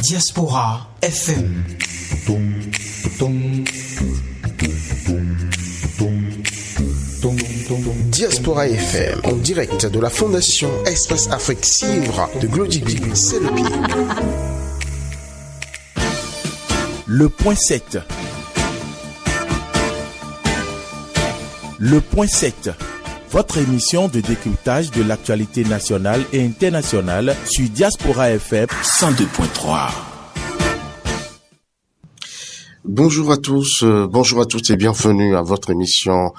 Diaspora FM. Diaspora FM, en direct de la Fondation Espace Afrique Civre de Glodibi, c'est le pied. Le point 7. Le point 7. Votre émission de décryptage de l'actualité nationale et internationale sur Diaspora FM 102.3. Bonjour à tous et bienvenue à votre émission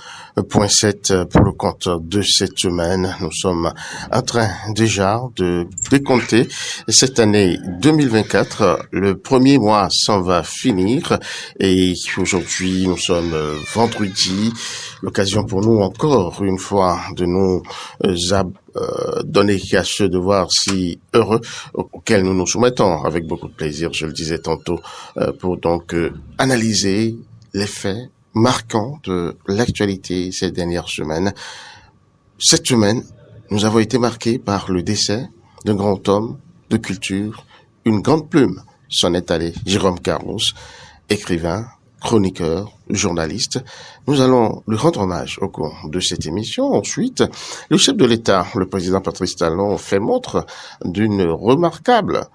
Point 7 pour le compte de cette semaine. Nous sommes en train déjà de décompter cette année 2024. Le premier mois s'en va finir et aujourd'hui nous sommes vendredi. L'occasion pour nous encore une fois de nous donner à ce devoir si heureux auquel nous nous soumettons avec beaucoup de plaisir, je le disais tantôt, pour donc analyser les faits marquants de l'actualité ces dernières semaines. Cette semaine, nous avons été marqués par le décès d'un grand homme de culture, une grande plume s'en est allé, Jérôme Carlos, écrivain, chroniqueur, journaliste. Nous allons lui rendre hommage au cours de cette émission. Ensuite, le chef de l'État, le président Patrice Talon, fait montre d'une remarquable,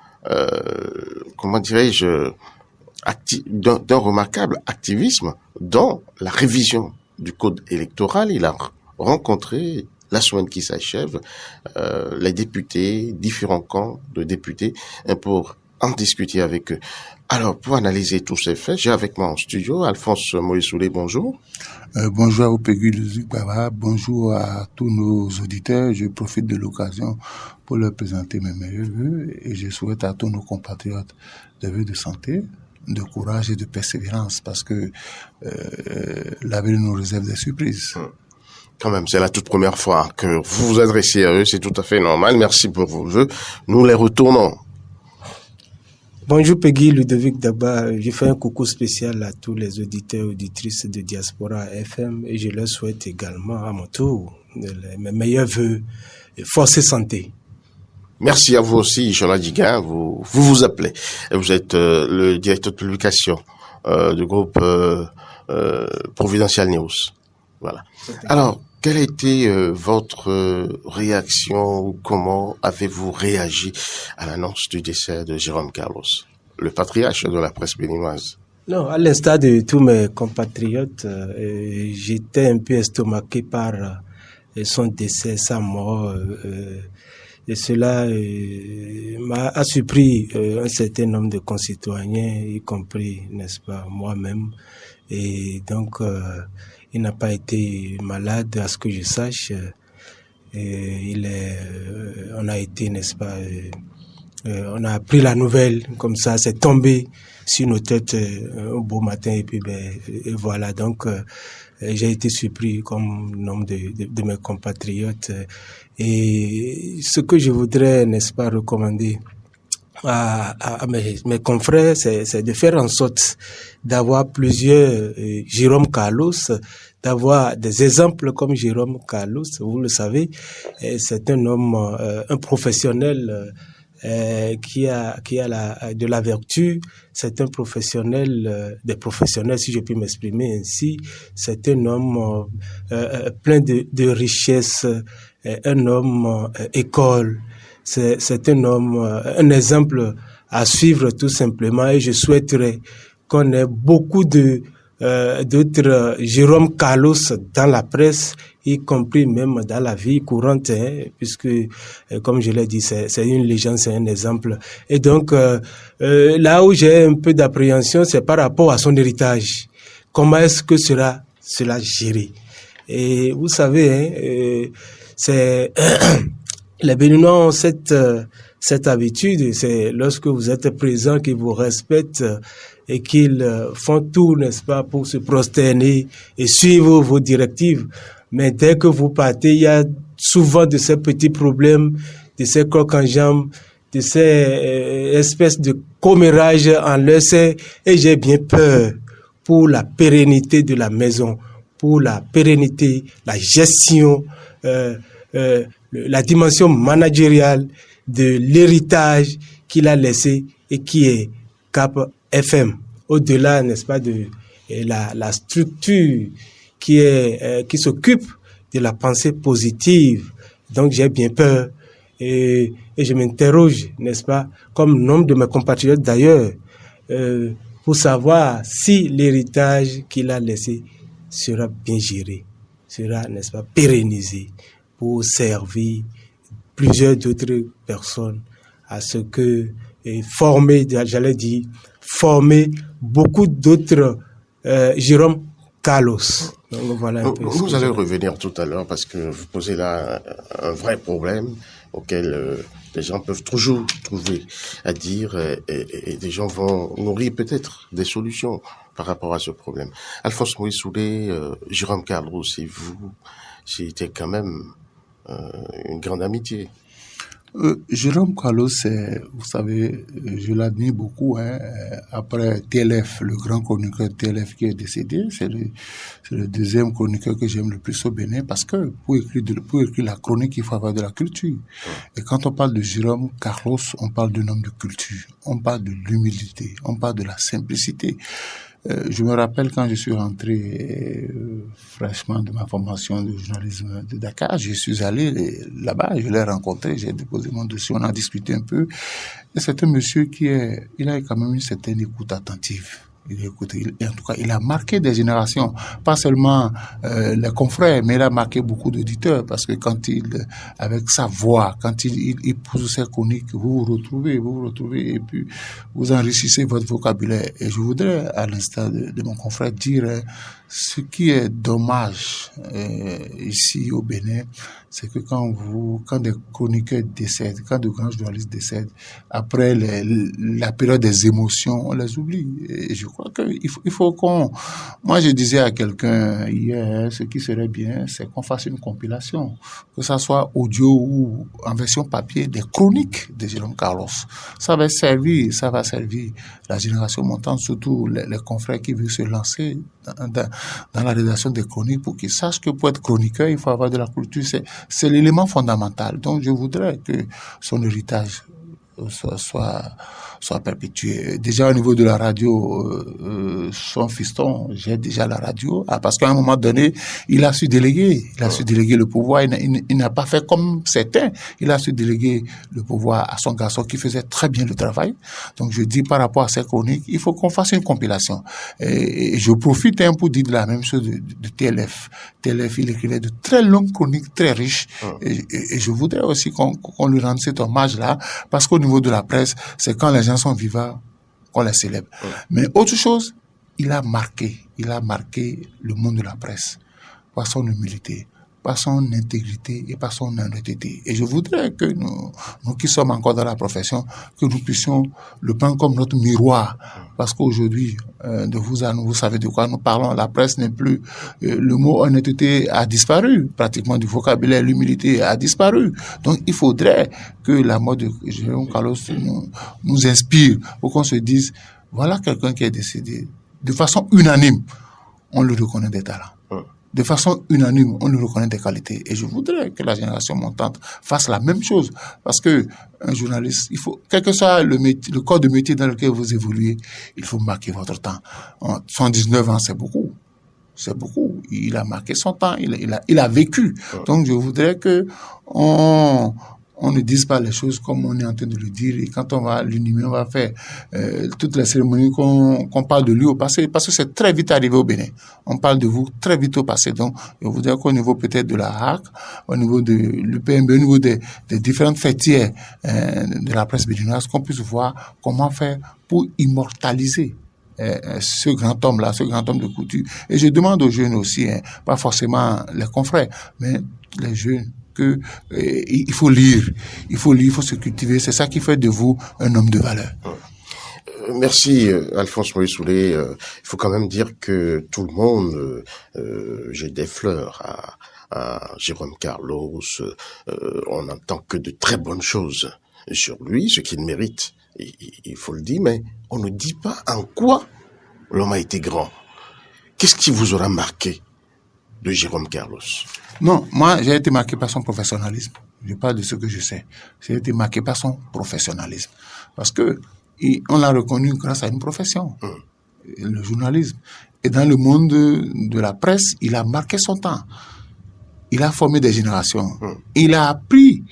d'un remarquable activisme dans la révision du code électoral. Il a rencontré la semaine qui s'achève les députés, différents camps de députés, pour en discuter avec eux. Alors, pour analyser tous ces faits, j'ai avec moi en studio Alphonse Moïsoulé, bonjour. Bonjour à Opégul Baba, bonjour à tous nos auditeurs. Je profite de l'occasion pour leur présenter mes meilleurs vœux et je souhaite à tous nos compatriotes des vœux de santé, de courage et de persévérance parce que l'avenir nous réserve des surprises. Quand même, c'est la toute première fois que vous vous adressez à eux, c'est tout à fait normal. Merci pour vos vœux. Nous les retournons. Bonjour Peggy, Ludovic Daba. Je fais un coucou spécial à tous les auditeurs et auditrices de Diaspora FM et je leur souhaite également à mon tour mes meilleurs vœux et force et santé. Merci à vous aussi, Jola Diguin. Vous appelez. Vous êtes le directeur de publication du groupe Providential News. Voilà. Alors, quelle a été votre réaction ou comment avez-vous réagi à l'annonce du décès de Jérôme Carlos, le patriarche de la presse béninoise? Non, à l'instar de tous mes compatriotes, j'étais un peu estomaqué par son décès, sa mort. Et cela m'a surpris un certain nombre de concitoyens, y compris, n'est-ce pas, moi-même. Et donc, il n'a pas été malade, à ce que je sache. On a été, n'est-ce pas, on a appris la nouvelle, comme ça, c'est tombé sur nos têtes un beau matin, et puis, et voilà. Donc, j'ai été surpris comme nombre de mes compatriotes. Et ce que je voudrais, n'est-ce pas, recommander à mes confrères, c'est de faire en sorte d'avoir plusieurs Jérôme Carlos, d'avoir des exemples comme Jérôme Carlos. Vous le savez, c'est un homme, un professionnel qui a de la vertu. C'est un professionnel, des professionnels, si je puis m'exprimer ainsi. C'est un homme plein de richesses, un homme école. C'est un homme, un exemple à suivre tout simplement, et je souhaiterais qu'on ait beaucoup d'autres Jérôme Carlos dans la presse, y compris même dans la vie courante, puisque, comme je l'ai dit, c'est une légende, c'est un exemple. Et donc, là où j'ai un peu d'appréhension, c'est par rapport à son héritage. Comment est-ce que cela géré? Et vous savez, c'est les Béninois ont cette habitude, c'est lorsque vous êtes présent qu'ils vous respectent et qu'ils font tout, n'est-ce pas, pour se prosterner et suivre vos directives. Mais dès que vous partez, il y a souvent de ces petits problèmes, de ces coques en jambes, de ces espèces de commérages en leur sein, et j'ai bien peur pour la pérennité de la maison, pour la pérennité, la gestion, la dimension managériale de l'héritage qu'il a laissé et qui est Cap FM. Au-delà, n'est-ce pas, de la structure qui s'occupe de la pensée positive. Donc j'ai bien peur et je m'interroge, n'est-ce pas, comme nombre de mes compatriotes d'ailleurs, pour savoir si l'héritage qu'il a laissé sera bien géré, sera, n'est-ce pas, pérennisé pour servir plusieurs d'autres personnes à ce que former beaucoup d'autres Jérôme Carlos. Donc, voilà un peu nous allons revenir tout à l'heure parce que vous posez là un vrai problème auquel les gens peuvent toujours trouver à dire et des gens vont nourrir peut-être des solutions par rapport à ce problème. Alphonse Moïse Soulé, Jérôme Carlos et vous, c'était quand même une grande amitié. Jérôme Carlos, vous savez, je l'admire beaucoup. Après TLF, le grand chroniqueur TLF qui est décédé, c'est le deuxième chroniqueur que j'aime le plus au Bénin parce que pour écrire la chronique, il faut avoir de la culture. Et quand on parle de Jérôme Carlos, on parle d'un homme de culture, on parle de l'humilité, on parle de la simplicité. Je me rappelle quand je suis rentré fraîchement de ma formation de journalisme de Dakar, je suis allé là-bas, je l'ai rencontré, j'ai déposé mon dossier, on a discuté un peu. Et c'est un monsieur il a quand même une certaine écoute attentive. En tout cas, il a marqué des générations, pas seulement les confrères, mais il a marqué beaucoup d'auditeurs parce que avec sa voix, quand il pose ses chroniques, vous vous retrouvez et puis vous enrichissez votre vocabulaire. Et je voudrais, à l'instar de mon confrère, dire ce qui est dommage ici au Bénin, c'est que quand des chroniqueurs décèdent, quand de grands journalistes décèdent, après la période des émotions, on les oublie. Et je crois qu'il faut moi je disais à quelqu'un hier, ce qui serait bien, c'est qu'on fasse une compilation, que ça soit audio ou en version papier, des chroniques de Jérôme Carlos. Ça va servir la génération montante, surtout les confrères qui veulent se lancer dans la rédaction des chroniques pour qu'ils sachent que pour être chroniqueur, il faut avoir de la culture. C'est l'élément fondamental. Donc, je voudrais que son héritage soit perpétué. Déjà au niveau de la radio, son fiston, j'ai déjà la radio, parce qu'à un moment donné, il a su déléguer le pouvoir. Il n'a pas fait comme certains. Il a su déléguer le pouvoir à son garçon qui faisait très bien le travail. Donc je dis par rapport à ces chroniques, il faut qu'on fasse une compilation. Et je profite pour dire la même chose de TLF. TLF, il écrivait de très longues chroniques, très riches. Et je voudrais aussi qu'on lui rende cet hommage-là, parce qu'au niveau de la presse, c'est quand les gens sont vivants qu'on les célèbre. Mais autre chose, il a marqué le monde de la presse par son humilité, par son intégrité et par son honnêteté. Et je voudrais que nous qui sommes encore dans la profession, que nous puissions le prendre comme notre miroir. Parce qu'aujourd'hui, de vous à nous, vous savez de quoi nous parlons. La presse n'est plus... le mot honnêteté a disparu, pratiquement du vocabulaire. L'humilité a disparu. Donc, il faudrait que la mort de Jérôme Carlos nous inspire pour qu'on se dise, voilà quelqu'un qui est décédé. De façon unanime, on le reconnaît des talents. De façon unanime, on lui reconnaît des qualités. Et je voudrais que la génération montante fasse la même chose. Parce que un journaliste, il faut, quel que soit le corps de métier dans lequel vous évoluez, il faut marquer votre temps. 119 ans, c'est beaucoup. C'est beaucoup. Il a marqué son temps. Il a vécu. Donc, je voudrais que on ne dise pas les choses comme on est en train de le dire. Et quand on va l'inhumer, on va faire toutes les cérémonies qu'on parle de lui au passé, parce que c'est très vite arrivé au Bénin. On parle de vous très vite au passé. Donc, je voudrais qu'au niveau peut-être de la HAC, au niveau de l'UPMB, au niveau des différentes fêtières de la presse béninoise, qu'on puisse voir comment faire pour immortaliser ce grand homme-là, ce grand homme de couture. Et je demande aux jeunes aussi, pas forcément les confrères, mais les jeunes, il faut lire, il faut se cultiver. C'est ça qui fait de vous un homme de valeur. Merci Alphonse Moïse Soulé. Il faut quand même dire que tout le monde jette des fleurs à Jérôme Carlos. On n'entend que de très bonnes choses sur lui, ce qu'il mérite. Il faut le dire, mais on ne dit pas en quoi l'homme a été grand. Qu'est-ce qui vous aura marqué de Jérôme Carlos? Non, moi, j'ai été marqué par son professionnalisme. Je parle de ce que je sais. J'ai été marqué par son professionnalisme. Parce que Et on l'a reconnu grâce à une profession, le journalisme. Et dans le monde de la presse, il a marqué son temps. Il a formé des générations. Il a appris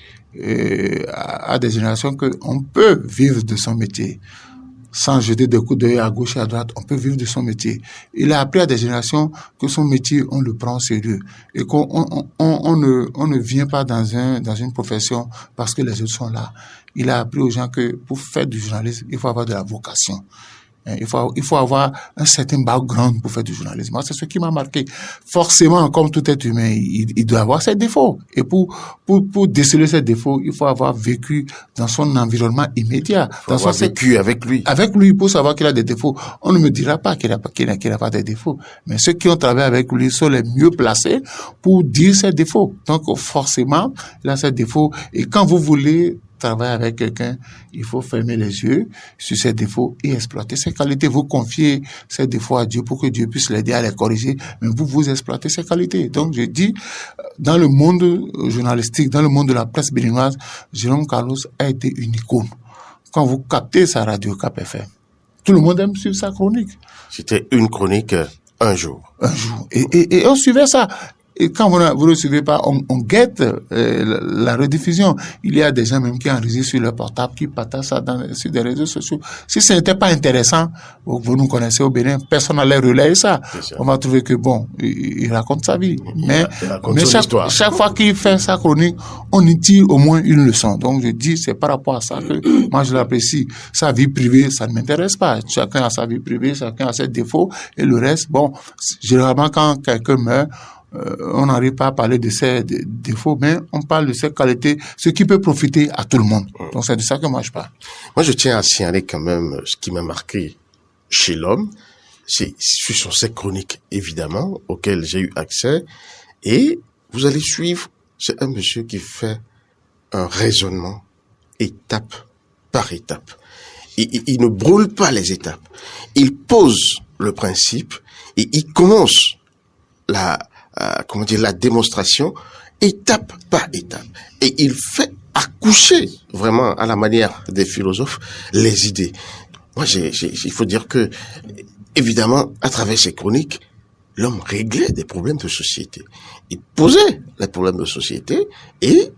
à des générations qu'on peut vivre de son métier. Sans jeter des coups d'œil à gauche et à droite, on peut vivre de son métier. Il a appris à des générations que son métier, on le prend au sérieux. Et qu'on ne vient pas dans une profession parce que les autres sont là. Il a appris aux gens que pour faire du journalisme, il faut avoir de la vocation. Il faut avoir un certain background pour faire du journalisme. Moi, c'est ce qui m'a marqué. Forcément, comme tout être humain, il doit avoir ses défauts. Et pour déceler ses défauts, il faut avoir vécu dans son environnement immédiat. Il faut avoir vécu avec lui. Avec lui, pour savoir qu'il a des défauts. On ne me dira pas qu'il n'a pas des défauts. Mais ceux qui ont travaillé avec lui sont les mieux placés pour dire ses défauts. Donc, forcément, il a ses défauts. Et quand vous voulez travailler avec quelqu'un, il faut fermer les yeux sur ses défauts et exploiter ses qualités. Vous confiez ses défauts à Dieu pour que Dieu puisse l'aider à les corriger, mais vous exploitez ses qualités. Donc, je dis, dans le monde journalistique, dans le monde de la presse béninoise, Jérôme Carlos a été une icône. Quand vous captez sa radio Cap FM, tout le monde aime suivre sa chronique. C'était une chronique un jour. Un jour. Et on suivait ça. Et quand vous ne suivez pas, on guette la rediffusion. Il y a des gens même qui enregistrent sur leur portable, qui partagent ça sur des réseaux sociaux. Si ce n'était pas intéressant, vous nous connaissez au Bénin, personne n'allait relayer ça. On va trouver que bon, il raconte sa vie. Mais chaque fois qu'il fait sa chronique, on y tire au moins une leçon. Donc je dis, c'est par rapport à ça que moi je l'apprécie. Sa vie privée, ça ne m'intéresse pas. Chacun a sa vie privée, chacun a ses défauts. Et le reste, bon, généralement quand quelqu'un meurt, on n'arrive pas à parler de ses défauts, mais on parle de ses qualités, ce qui peut profiter à tout le monde. Donc c'est de ça que moi je parle. Moi je tiens à signaler quand même ce qui m'a marqué chez l'homme, ce sont ses chroniques évidemment, auxquelles j'ai eu accès, et vous allez suivre, c'est un monsieur qui fait un raisonnement étape par étape. Il ne brûle pas les étapes, il pose le principe et il commence la démonstration étape par étape. Et il fait accoucher vraiment à la manière des philosophes les idées. Moi, il faut dire que, évidemment, à travers ces chroniques, l'homme réglait des problèmes de société. Il posait les problèmes de société et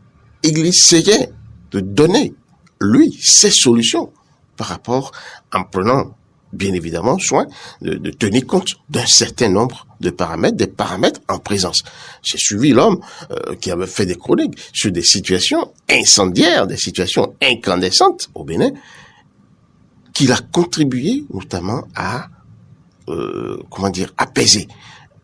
il essayait de donner, lui, ses solutions par rapport, en prenant bien évidemment soin de tenir compte d'un certain nombre de paramètres, des paramètres en présence. J'ai suivi l'homme qui avait fait des chroniques sur des situations incendiaires, des situations incandescentes au Bénin, qu'il a contribué notamment à apaiser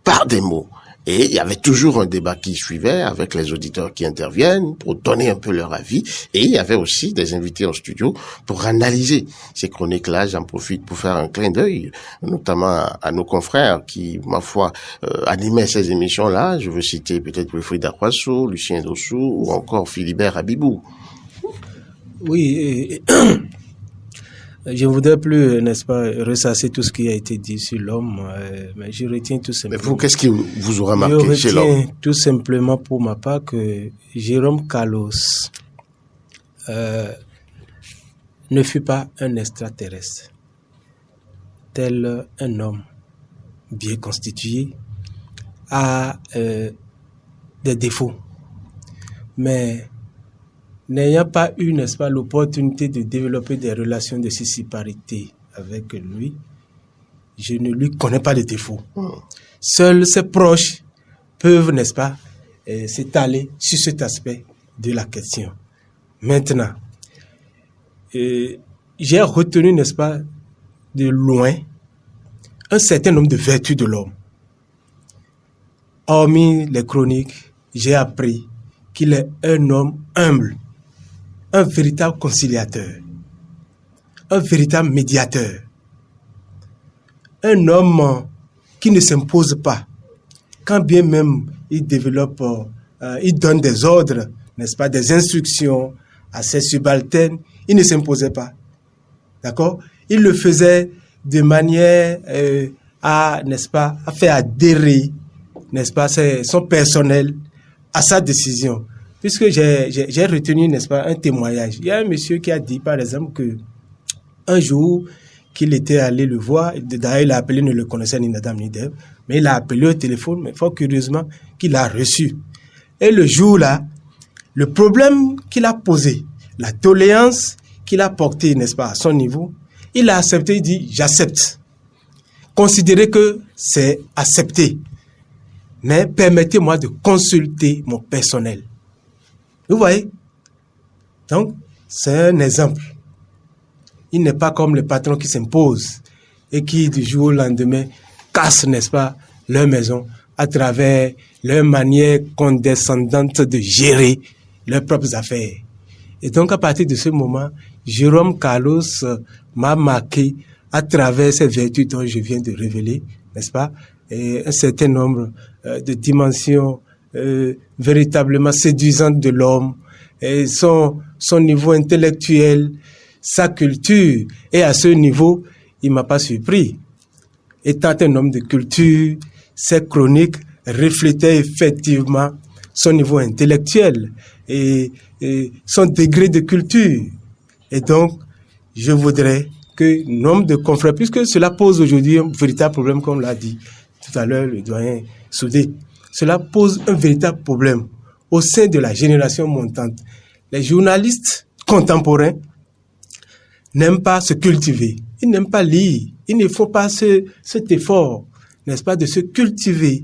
par des mots. Et il y avait toujours un débat qui suivait avec les auditeurs qui interviennent pour donner un peu leur avis. Et il y avait aussi des invités en studio pour analyser ces chroniques-là. J'en profite pour faire un clin d'œil, notamment à nos confrères qui, ma foi, animaient ces émissions-là. Je veux citer peut-être Wilfried Akwaso, Lucien Dossou ou encore Philibert Abibou. Oui, je ne voudrais plus, n'est-ce pas, ressasser tout ce qui a été dit sur l'homme, mais je retiens tout simplement... Mais vous, qu'est-ce qui vous aura marqué chez l'homme? Je retiens tout simplement pour ma part que Jérôme Carlos ne fut pas un extraterrestre, tel un homme bien constitué, a des défauts, mais n'ayant pas eu, n'est-ce pas, l'opportunité de développer des relations de réciprocité avec lui, je ne lui connais pas de défauts. Seuls ses proches peuvent, n'est-ce pas, s'étaler sur cet aspect de la question. Maintenant, j'ai retenu, n'est-ce pas, de loin, un certain nombre de vertus de l'homme. Hormis les chroniques, j'ai appris qu'il est un homme humble, un véritable conciliateur, un véritable médiateur, un homme qui ne s'impose pas, quand bien même il développe, il donne des ordres, n'est-ce pas, des instructions à ses subalternes, il ne s'imposait pas, d'accord? Il le faisait de manière à, n'est-ce pas, à faire adhérer, n'est-ce pas, son personnel à sa décision. Puisque j'ai retenu, n'est-ce pas, un témoignage. Il y a un monsieur qui a dit, par exemple, que un jour qu'il était allé le voir. D'ailleurs, il a appelé, ne le connaissait ni Nadam ni Dev, mais il a appelé au téléphone, mais fort curieusement, qu'il a reçu. Et le jour-là, le problème qu'il a posé, la doléance qu'il a portée, n'est-ce pas, à son niveau, il a accepté, il dit, j'accepte. Considérez que c'est accepté. Mais permettez-moi de consulter mon personnel. Vous voyez? Donc, c'est un exemple. Il n'est pas comme les patrons qui s'imposent et qui, du jour au lendemain, cassent, n'est-ce pas, leur maison à travers leur manière condescendante de gérer leurs propres affaires. Et donc, à partir de ce moment, Jérôme Carlos m'a marqué à travers ces vertus dont je viens de révéler, n'est-ce pas, et un certain nombre de dimensions véritablement séduisantes de l'homme, et son niveau intellectuel, sa culture. Et à ce niveau, il m'a pas surpris. Étant un homme de culture, ses chroniques reflétaient effectivement son niveau intellectuel et son degré de culture. Et donc, je voudrais que nombre de confrères, puisque cela pose aujourd'hui un véritable problème, comme l'a dit tout à l'heure le doyen Soudé, cela pose un véritable problème au sein de la génération montante. Les journalistes contemporains n'aiment pas se cultiver, ils n'aiment pas lire, ils ne font pas cet effort, n'est-ce pas, de se cultiver,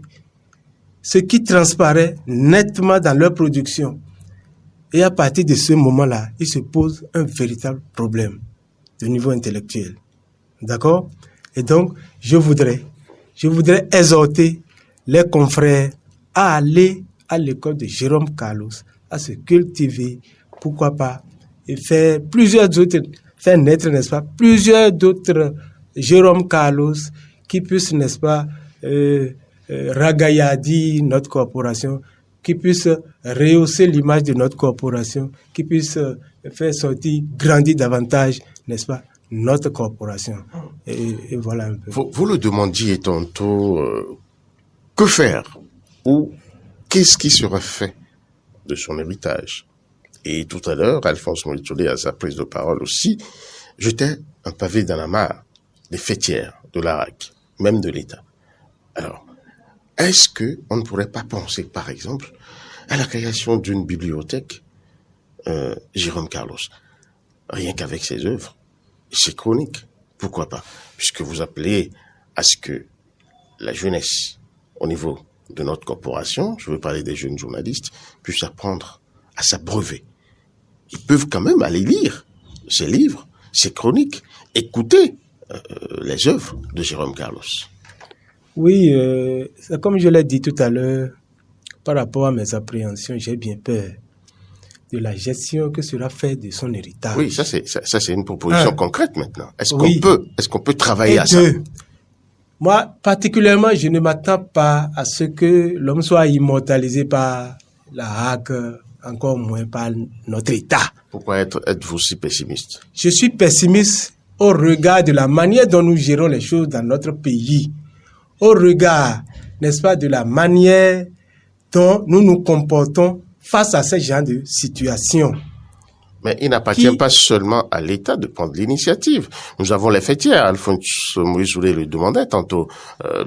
ce qui transparaît nettement dans leur production. Et à partir de ce moment-là, il se pose un véritable problème de niveau intellectuel. D'accord? Et donc, je voudrais exhorter les confrères à aller à l'école de Jérôme Carlos, à se cultiver, pourquoi pas, et faire naître, n'est-ce pas, plusieurs d'autres Jérôme Carlos qui puissent, n'est-ce pas, ragaillardir notre corporation, qui puissent rehausser l'image de notre corporation, qui puissent faire sortir, grandir davantage, n'est-ce pas, notre corporation. Et voilà un peu. Vous le demandiez tantôt, que faire ou qu'est-ce qui serait fait de son héritage? Et tout à l'heure, Alphonse Moïtolé, à sa prise de parole aussi, jetait un pavé dans la mare des fêtières de l'ARAC, même de l'État. Alors, est-ce qu'on ne pourrait pas penser, par exemple, à la création d'une bibliothèque Jérôme Carlos, rien qu'avec ses œuvres, ses chroniques, pourquoi pas, puisque vous appelez à ce que la jeunesse, au niveau de notre corporation, je veux parler des jeunes journalistes, puisse apprendre à s'abreuver. Ils peuvent quand même aller lire ses livres, ses chroniques, écouter les œuvres de Jérôme Carlos. Oui, comme je l'ai dit tout à l'heure, par rapport à mes appréhensions, j'ai bien peur de la gestion que sera faite de son héritage. Oui, ça c'est une proposition concrète maintenant. Est-ce qu'on peut travailler à ça? Moi, particulièrement, je ne m'attends pas à ce que l'homme soit immortalisé par la HAC, encore moins par notre État. Pourquoi êtes-vous si pessimiste? Je suis pessimiste au regard de la manière dont nous gérons les choses dans notre pays, au regard, n'est-ce pas, de la manière dont nous nous comportons face à ce genre de situation. Mais il n'appartient pas seulement à l'État de prendre l'initiative. Nous avons les fêtières. Alphonse Moïse-Oulé le demandait tantôt.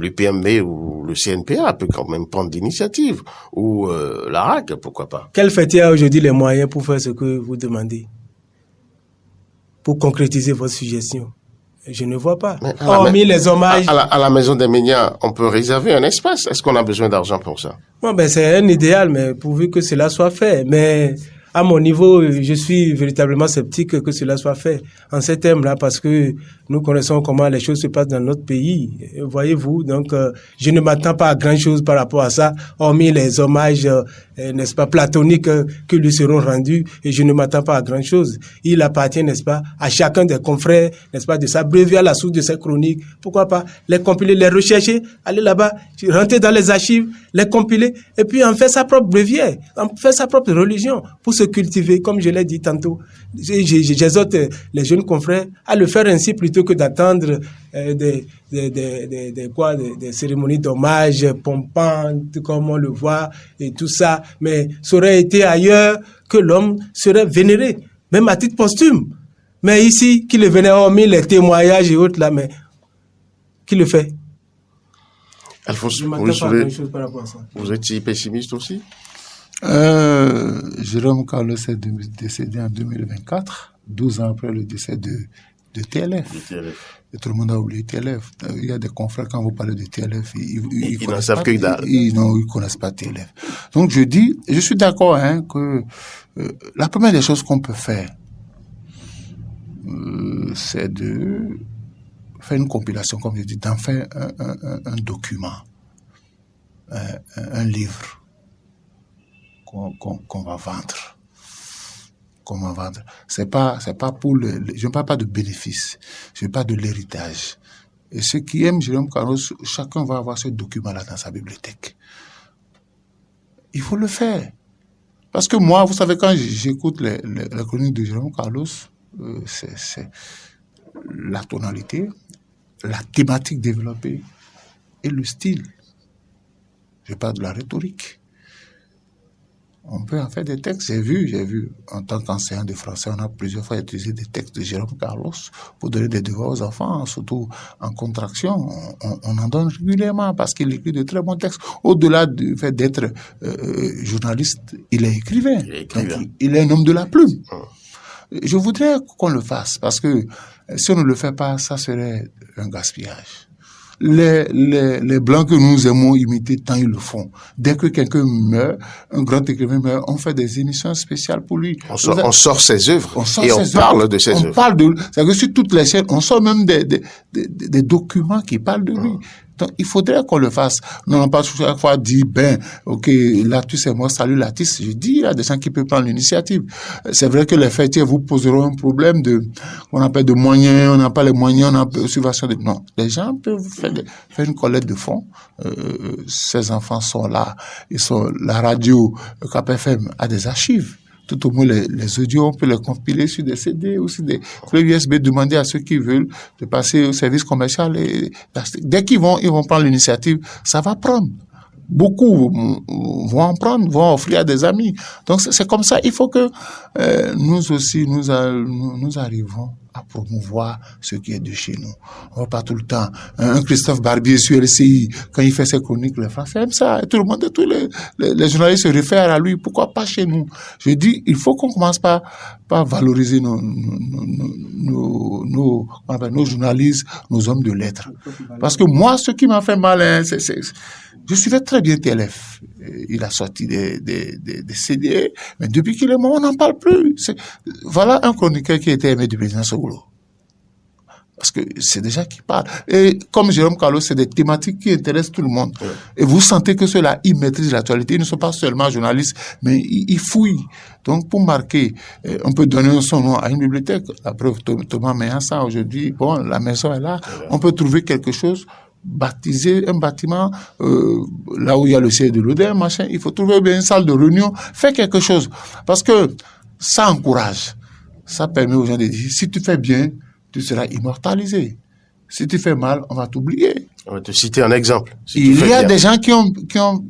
L'UPMB ou le CNPA peut quand même prendre l'initiative. Ou l'ARAC, pourquoi pas. Quelle fêtière aujourd'hui les moyens pour faire ce que vous demandez? Pour concrétiser votre suggestion? Je ne vois pas. Hormis les hommages... À la Maison des Médias, on peut réserver un espace. Est-ce qu'on a besoin d'argent pour ça? Bon, c'est un idéal, mais pourvu que cela soit fait. Mais à mon niveau, je suis véritablement sceptique que cela soit fait en ces termes-là, parce que nous connaissons comment les choses se passent dans notre pays. Voyez-vous, donc je ne m'attends pas à grand-chose par rapport à ça, hormis les hommages, n'est-ce pas, platoniques qui lui seront rendus, et je ne m'attends pas à grand-chose. Il appartient, n'est-ce pas, à chacun des confrères, n'est-ce pas, de s'abreuver à la source de ses chroniques. Pourquoi pas les compiler, les rechercher, aller là-bas, rentrer dans les archives, les compiler, et puis en faire sa propre brevière, en faire sa propre religion, pour se cultiver, comme je l'ai dit tantôt. J'exhorte les jeunes confrères à le faire ainsi plutôt que d'attendre des cérémonies d'hommage pompantes comme on le voit et tout ça. Mais ça aurait été ailleurs que l'homme serait vénéré, même à titre posthume. Mais ici, qui le venait, hormis les témoignages et autres là, mais qui le fait? Alphonse, vous étiez pessimiste aussi? Jérôme Carlos est décédé en 2024, 12 ans après le décès de TLF. Et tout le monde a oublié TLF. Il y a des confrères, quand vous parlez de TLF, ils n'en savent que dalle. Ils connaissent pas TLF. Donc je suis d'accord que la première des choses qu'on peut faire, c'est de faire une compilation, comme je dis, d'en faire un document, un livre qu'on va vendre. C'est pas pour je ne parle pas de bénéfice, je ne parle pas de l'héritage. Et ceux qui aiment Jérôme Carlos, chacun va avoir ce document-là dans sa bibliothèque. Il faut le faire. Parce que moi, vous savez, quand j'écoute les chroniques de Jérôme Carlos, c'est la tonalité, la thématique développée et le style. Je parle de la rhétorique. On peut en faire des textes. J'ai vu, en tant qu'enseignant de français, on a plusieurs fois utilisé des textes de Jérôme Carlos pour donner des devoirs aux enfants, surtout en contraction. On en donne régulièrement parce qu'il écrit de très bons textes. Au-delà du fait d'être journaliste, il est écrivain. Il est un homme de la plume. Je voudrais qu'on le fasse parce que si on ne le fait pas, ça serait un gaspillage. Les blancs que nous aimons imiter tant ils le font. Dès que quelqu'un meurt, un grand écrivain meurt, on fait des émissions spéciales pour lui. On sort ses œuvres et on parle de ses œuvres. C'est-à-dire que sur toutes les chaînes, on sort même des documents qui parlent de lui. Donc, il faudrait qu'on le fasse. On n'a pas chaque fois dit, ok, Latus est mort, salut Latus. Je dis, il y a des gens qui peuvent prendre l'initiative. C'est vrai que les fêtiers vous poseront un problème on appelle de moyens, on n'a pas les moyens, on a de subvention non. Les gens peuvent faire une collecte de fonds. Ces enfants sont là. La radio, Cap FM a des archives. Tout au moins, les audios, on peut les compiler sur des CD ou sur des clés USB, demander à ceux qui veulent de passer au service commercial. Et dès qu'ils vont prendre l'initiative, ça va prendre. Beaucoup vont en prendre, vont offrir à des amis. Donc, c'est comme ça. Il faut que nous aussi, nous arrivons à promouvoir ce qui est de chez nous. On va pas tout le temps. Un Christophe Barbier sur LCI, quand il fait ses chroniques, les Français aiment ça. Et tout le monde, tous les journalistes se réfèrent à lui. Pourquoi pas chez nous? Je dis, il faut qu'on commence par valoriser nos journalistes, nos hommes de lettres. Parce que moi, ce qui m'a fait mal, je suivais très bien TLF. Il a sorti des CD, mais depuis qu'il est mort, on n'en parle plus. Voilà un chroniqueur qui était aimé du président Soglo. Parce que c'est déjà qui parle. Et comme Jérôme Carlos, c'est des thématiques qui intéressent tout le monde. Ouais. Et vous sentez que ceux-là, ils maîtrisent l'actualité. Ils ne sont pas seulement journalistes, mais ils fouillent. Donc, pour marquer, on peut donner son nom à une bibliothèque. La preuve, Thomas Meyansa, aujourd'hui, la maison est là. On peut trouver quelque chose, baptiser un bâtiment, là où il y a le siège de l'ODER, machin. Il faut trouver bien une salle de réunion. Faire quelque chose. Parce que ça encourage. Ça permet aux gens de dire, si tu fais bien, tu seras immortalisé. Si tu fais mal, on va t'oublier. On va te citer un exemple. Il y a des gens qui ont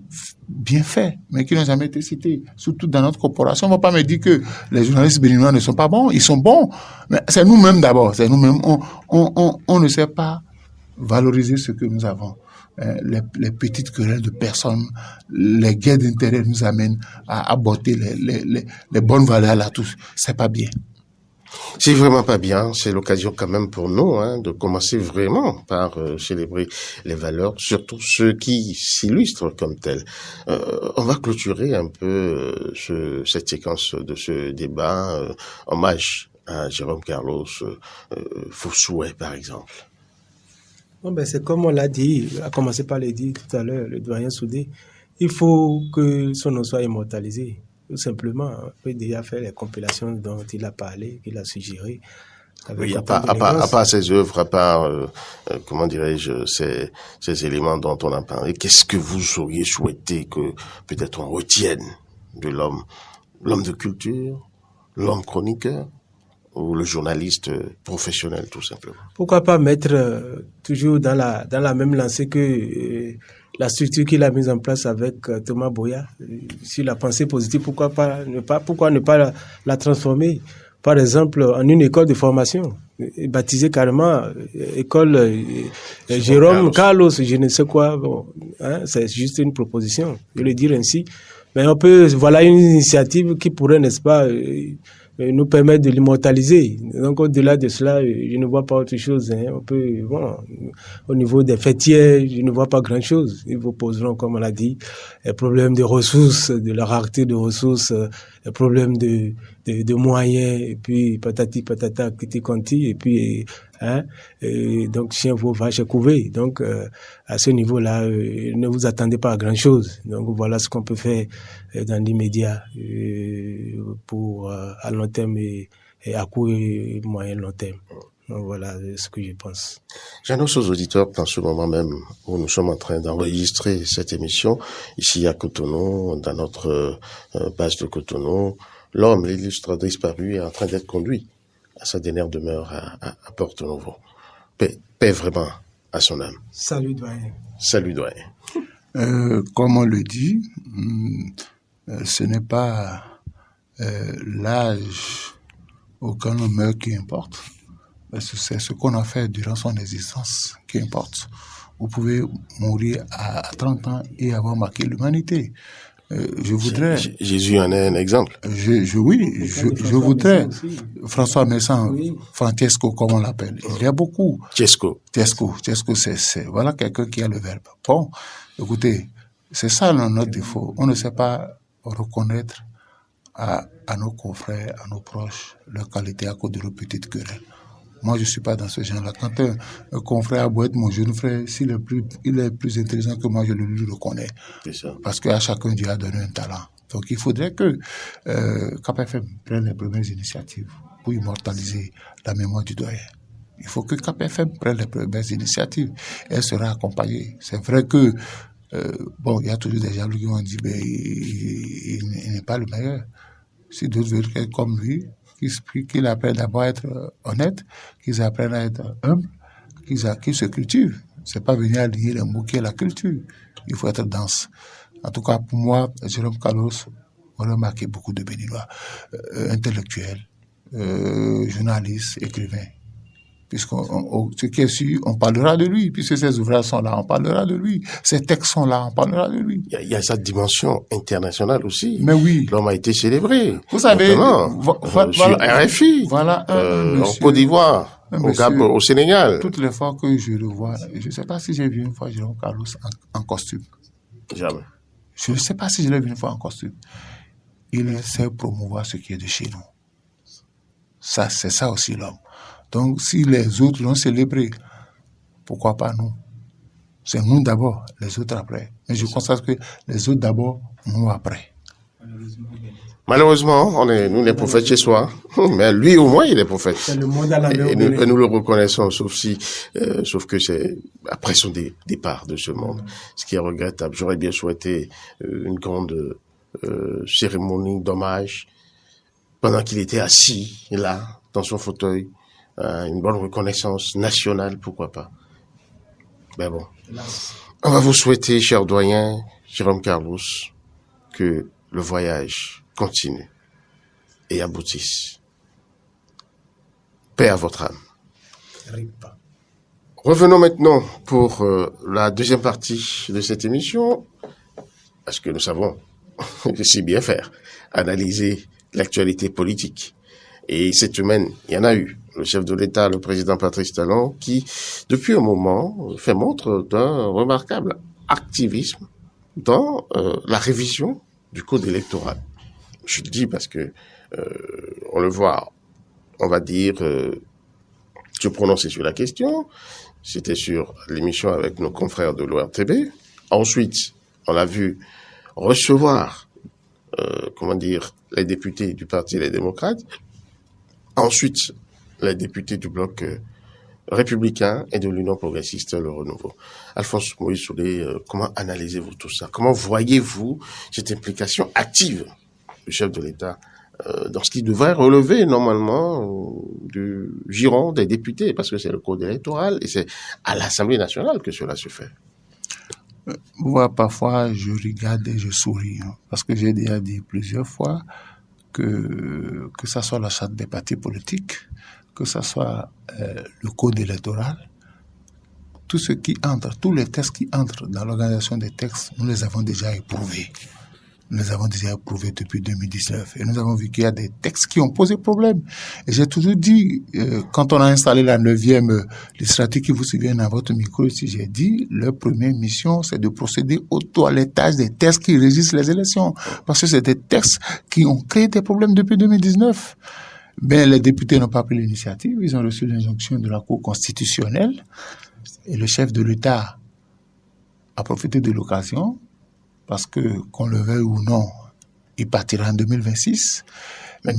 bien fait, mais qui n'ont jamais été cités. Surtout dans notre corporation. On ne va pas me dire que les journalistes béninois ne sont pas bons. Ils sont bons. Mais c'est nous-mêmes d'abord. C'est nous-mêmes. On ne sait pas valoriser ce que nous avons. Les petites querelles de personnes, les guerres d'intérêt nous amènent à aborter les bonnes valeurs là tous. C'est pas bien. C'est vraiment pas bien. C'est l'occasion quand même pour nous de commencer vraiment par célébrer les valeurs, surtout ceux qui s'illustrent comme tels. On va clôturer un peu cette séquence de ce débat. Hommage à Jérôme Carlos, vos souhaits par exemple. Bon, c'est comme on l'a dit, à commencer par le dire tout à l'heure, le doyen Soudé, il faut que son nom soit immortalisé. Tout simplement, on peut déjà faire les compilations dont il a parlé, qu'il a suggéré. Oui, à part ces œuvres, à part, comment dirais-je, ces éléments dont on a parlé, qu'est-ce que vous auriez souhaité que peut-être on retienne de l'homme de culture, l'homme chroniqueur ou le journaliste professionnel, tout simplement? Pourquoi pas mettre toujours dans la même lancée que la structure qu'il a mise en place avec Thomas Boya sur la pensée positive? Pourquoi ne pas la transformer? par exemple, en une école de formation, baptisée carrément école Jérôme Carlos, je ne sais quoi. Bon, hein, c'est juste une proposition, je le dire ainsi. Mais voilà une initiative qui pourrait, n'est-ce pas, nous permettre de l'immortaliser. Donc, au-delà de cela, je ne vois pas autre chose. Hein. Au niveau des fêtières, je ne vois pas grand-chose. Ils vous poseront, comme on l'a dit, les problèmes de ressources, de la rareté de ressources, les problèmes de moyens, et puis patati patata, kiti konti, et puis, donc chien, veau, vache, couvé. Donc, à ce niveau-là, ne vous attendez pas à grand-chose. Donc, voilà ce qu'on peut faire dans l'immédiat pour à long terme et à court et moyen long terme. Donc, voilà ce que je pense. J'annonce aux auditeurs qu'en ce moment même où nous sommes en train d'enregistrer cette émission, ici à Cotonou, dans notre base de Cotonou, l'homme, l'illustre disparu, est en train d'être conduit à sa dernière demeure à Porto-Novo. Paix vraiment à son âme. Salut, doyen. Salut, doyen. Comme on le dit, ce n'est pas l'âge auquel on meurt qui importe, mais c'est ce qu'on a fait durant son existence qui importe. Vous pouvez mourir à 30 ans et avoir marqué l'humanité. Je voudrais... Jésus en est un exemple. Je voudrais... François Messan, oui. Francesco, comme on l'appelle. Il y a beaucoup. Chesco, c'est... Voilà quelqu'un qui a le verbe. Bon, écoutez, c'est ça notre défaut. On ne sait pas reconnaître à nos confrères, à nos proches, leur qualité à cause de nos petites querelles. Moi, je ne suis pas dans ce genre-là. Quand un confrère a beau être mon jeune frère, il est plus intelligent que moi, je le lui reconnais. C'est ça. Parce qu'à chacun, Dieu a donné un talent. Donc, il faudrait que CAP-FM prenne les premières initiatives pour immortaliser la mémoire du doyen. Il faut que CAP-FM prenne les premières initiatives. Elle sera accompagnée. C'est vrai que, il y a toujours des gens qui vont dire, il n'est pas le meilleur. Si d'autres veulent être comme lui, qu'ils apprennent d'abord à être honnêtes, qu'ils apprennent à être humbles, qu'ils se cultivent. C'est pas venir aligner les mots qui est la culture. Il faut être dense. En tout cas, pour moi, Jérôme Carlos, on a marqué beaucoup de Béninois, intellectuels, journalistes, écrivains. Ce qui est sûr, on parlera de lui. Puisque ses ouvrages sont là, on parlera de lui. Ses textes sont là, on parlera de lui. Il y a cette dimension internationale aussi. Mais oui. L'homme a été célébré. Vous savez, sur RFI, voilà en Côte d'Ivoire, au Sénégal. Toutes les fois que je le vois, je ne sais pas si j'ai vu une fois Jérôme Carlos en costume. Jamais. Je ne sais pas si je l'ai vu une fois en costume. Il sait promouvoir ce qui est de chez nous. Ça, c'est ça aussi l'homme. Donc, si les autres l'ont célébré, pourquoi pas nous? C'est nous d'abord, les autres après. Mais je constate que les autres d'abord, nous après. Malheureusement, nous les prophètes chez soi, mais lui au moins il est prophète. C'est le monde à la et nous le reconnaissons, sauf que c'est après son départ de ce monde, ce qui est regrettable. J'aurais bien souhaité une grande cérémonie d'hommage pendant qu'il était assis là dans son fauteuil. Une bonne reconnaissance nationale, pourquoi pas. Ben bon. On va vous souhaiter, cher doyen, Jérôme Carlos, que le voyage continue et aboutisse. Paix à votre âme. Revenons maintenant pour la deuxième partie de cette émission, parce que nous savons si bien faire, analyser l'actualité politique. Et cette semaine, il y en a eu. Le chef de l'État, le président Patrice Talon, qui, depuis un moment, fait montre d'un remarquable activisme dans la révision du code électoral. Je le dis parce que on le voit, on va dire, se prononcer sur la question. C'était sur l'émission avec nos confrères de l'ORTB. Ensuite, on l'a vu recevoir, les députés du Parti des démocrates. Ensuite, les députés du bloc républicain et de l'Union progressiste, le Renouveau. Alphonse Moïse Soulé, comment analysez-vous tout ça? Comment voyez-vous cette implication active du chef de l'État dans ce qui devrait relever normalement du giron des députés, parce que c'est le code électoral et c'est à l'Assemblée nationale que cela se fait? Moi, parfois, je regarde et je souris, parce que j'ai déjà dit plusieurs fois que ça soit la charte des partis politiques, que ça soit le code électoral, tout ce qui entre, tous les textes qui entrent dans l'organisation des textes, nous les avons déjà éprouvés. Nous les avons déjà éprouvés depuis 2019. Et nous avons vu qu'il y a des textes qui ont posé problème. Et j'ai toujours dit, quand on a installé la 9e législature, qui vous souvenez dans votre micro ici, j'ai dit, leur première mission, c'est de procéder au toilettage des textes qui régissent les élections. Parce que c'est des textes qui ont créé des problèmes depuis 2019. Ben, les députés n'ont pas pris l'initiative. Ils ont reçu l'injonction de la Cour constitutionnelle. Et le chef de l'État a profité de l'occasion, parce que, qu'on le veuille ou non, il partira en 2026. Mais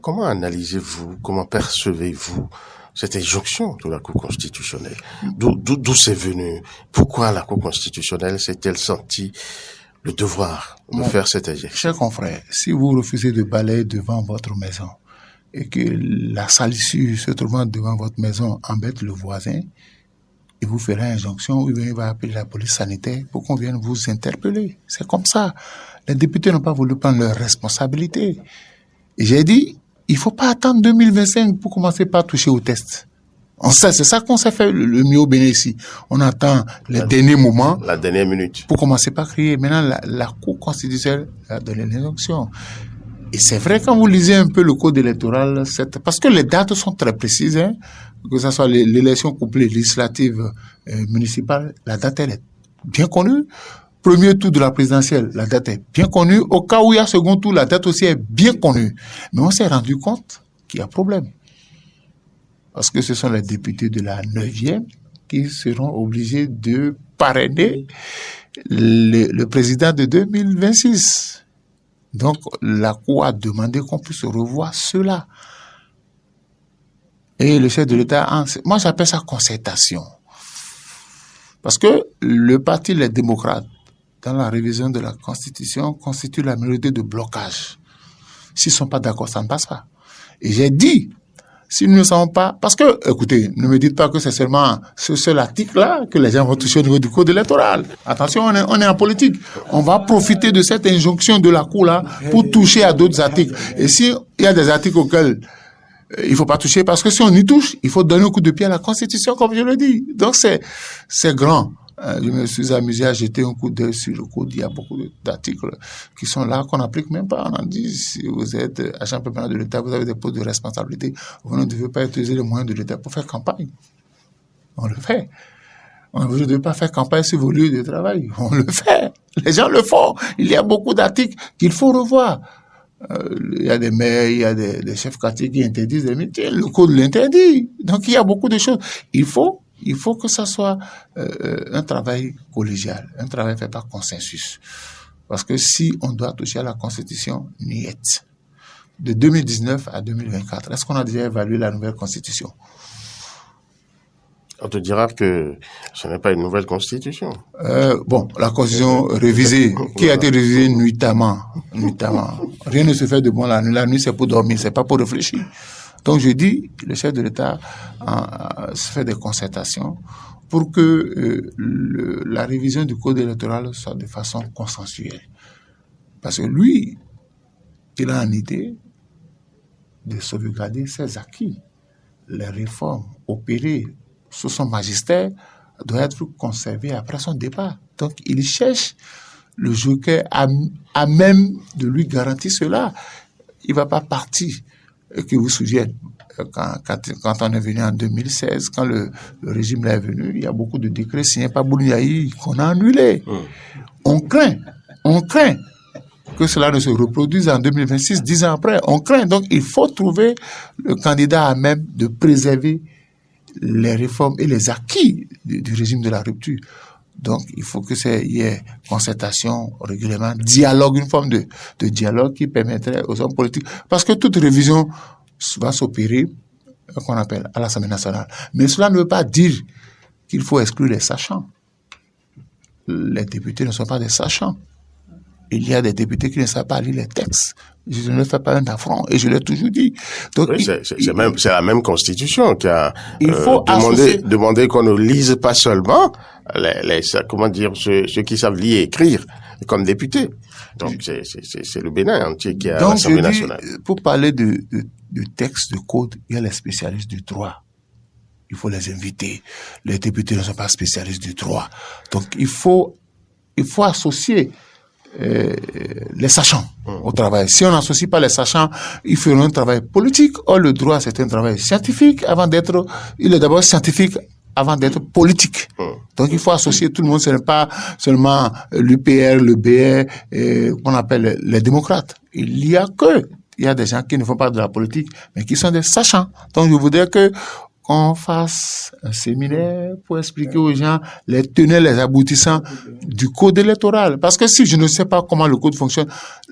comment analysez-vous, comment percevez-vous cette injonction de la Cour constitutionnelle? D'où c'est venu? Pourquoi la Cour constitutionnelle s'est-elle sentie le devoir de faire cette injonction? Chers confrères, si vous refusez de balayer devant votre maison et que la salissure se trouvant devant votre maison embête le voisin, il vous fera injonction ou il va appeler la police sanitaire pour qu'on vienne vous interpeller. C'est comme ça. Les députés n'ont pas voulu prendre leurs responsabilités. Et j'ai dit, il faut pas attendre 2025 pour commencer par toucher au test. C'est ça qu'on s'est fait le mieux au Bénin ici. On attend les derniers moments. La dernière minute. Pour commencer par crier. Maintenant, la Cour constitutionnelle a donné l'injonction. Et c'est vrai, quand vous lisez un peu le code électoral, parce que les dates sont très précises, hein, que ce soit l'élection couplée législative municipale, la date elle est bien connue. Premier tour de la présidentielle, la date est bien connue. Au cas où il y a second tour, la date aussi est bien connue. Mais on s'est rendu compte qu'il y a problème. Parce que ce sont les députés de la 9e qui seront obligés de parrainer le président de 2026. Donc, la Cour a demandé qu'on puisse revoir cela. Et le chef de l'État, moi j'appelle ça concertation. Parce que le parti Les Démocrates, dans la révision de la Constitution, constitue la minorité de blocage. S'ils ne sont pas d'accord, ça ne passe pas. Et j'ai dit, si nous ne savons pas, parce que, écoutez, ne me dites pas que c'est seulement ce seul article-là que les gens vont toucher au niveau du code électoral. Attention, on est en politique. On va profiter de cette injonction de la Cour-là pour toucher à d'autres articles. Et s'il y a des articles auxquels il faut pas toucher, parce que si on y touche, il faut donner un coup de pied à la Constitution, comme je le dis. Donc c'est grand. Je me suis amusé à jeter un coup d'œil sur le code. Il y a beaucoup d'articles qui sont là, qu'on n'applique même pas. On en dit, si vous êtes agent permanent de l'État, vous avez des postes de responsabilité, vous ne devez pas utiliser les moyens de l'État pour faire campagne. On le fait. On ne devez pas faire campagne sur vos lieux de travail. On le fait. Les gens le font. Il y a beaucoup d'articles qu'il faut revoir. Il y a des maires, il y a des chefs quartiers qui interdisent des métiers. Le code l'interdit. Donc il y a beaucoup de choses. Il faut que ça soit un travail collégial, un travail fait par consensus. Parce que si on doit toucher à la Constitution, niet. De 2019 à 2024, est-ce qu'on a déjà évalué la nouvelle Constitution? On te dira que ce n'est pas une nouvelle Constitution. La Constitution révisée, qui a été révisée nuitamment. Rien ne se fait de bon la nuit. La nuit, c'est pour dormir, c'est pas pour réfléchir. Donc, je dis, le chef de l'État se fait des concertations pour que la révision du code électoral soit de façon consensuelle. Parce que lui, il a une idée de sauvegarder ses acquis. Les réformes opérées sous son magistère doivent être conservées après son départ. Donc, il cherche le joker à même de lui garantir cela. Il ne va pas partir. Que vous souvenez, quand on est venu en 2016, quand le régime est venu, il y a beaucoup de décrets signés par Bouniaï qu'on a annulés. On craint que cela ne se reproduise en 2026, 10 ans après. On craint. Donc, il faut trouver le candidat à même de préserver les réformes et les acquis du régime de la rupture. Donc, il faut que il y ait concertation, règlement, dialogue, une forme de dialogue qui permettrait aux hommes politiques. Parce que toute révision va s'opérer, qu'on appelle à l'Assemblée nationale. Mais cela ne veut pas dire qu'il faut exclure les sachants. Les députés ne sont pas des sachants. Il y a des députés qui ne savent pas lire les textes. Je ne fais pas un affront, et je l'ai toujours dit. Donc, oui, c'est la même Constitution qui a demandé qu'on ne lise pas seulement ceux qui savent lire et écrire comme députés. Donc, c'est le Bénin entier qui est à l'Assemblée nationale. Pour parler de textes, de codes, il y a les spécialistes du droit. Il faut les inviter. Les députés ne sont pas spécialistes du droit. Donc, il faut associer les sachants au travail. Si on n'associe pas les sachants, ils feront un travail politique. Or, le droit, c'est un travail scientifique il est d'abord scientifique avant d'être politique. Donc, il faut associer tout le monde. Ce n'est pas seulement l'UPR, le BR, qu'on appelle les démocrates. Il y a des gens qui ne font pas de la politique, mais qui sont des sachants. Donc, je voudrais qu'on fasse un séminaire pour expliquer aux gens les tenants, les aboutissants du code électoral. Parce que si je ne sais pas comment le code fonctionne,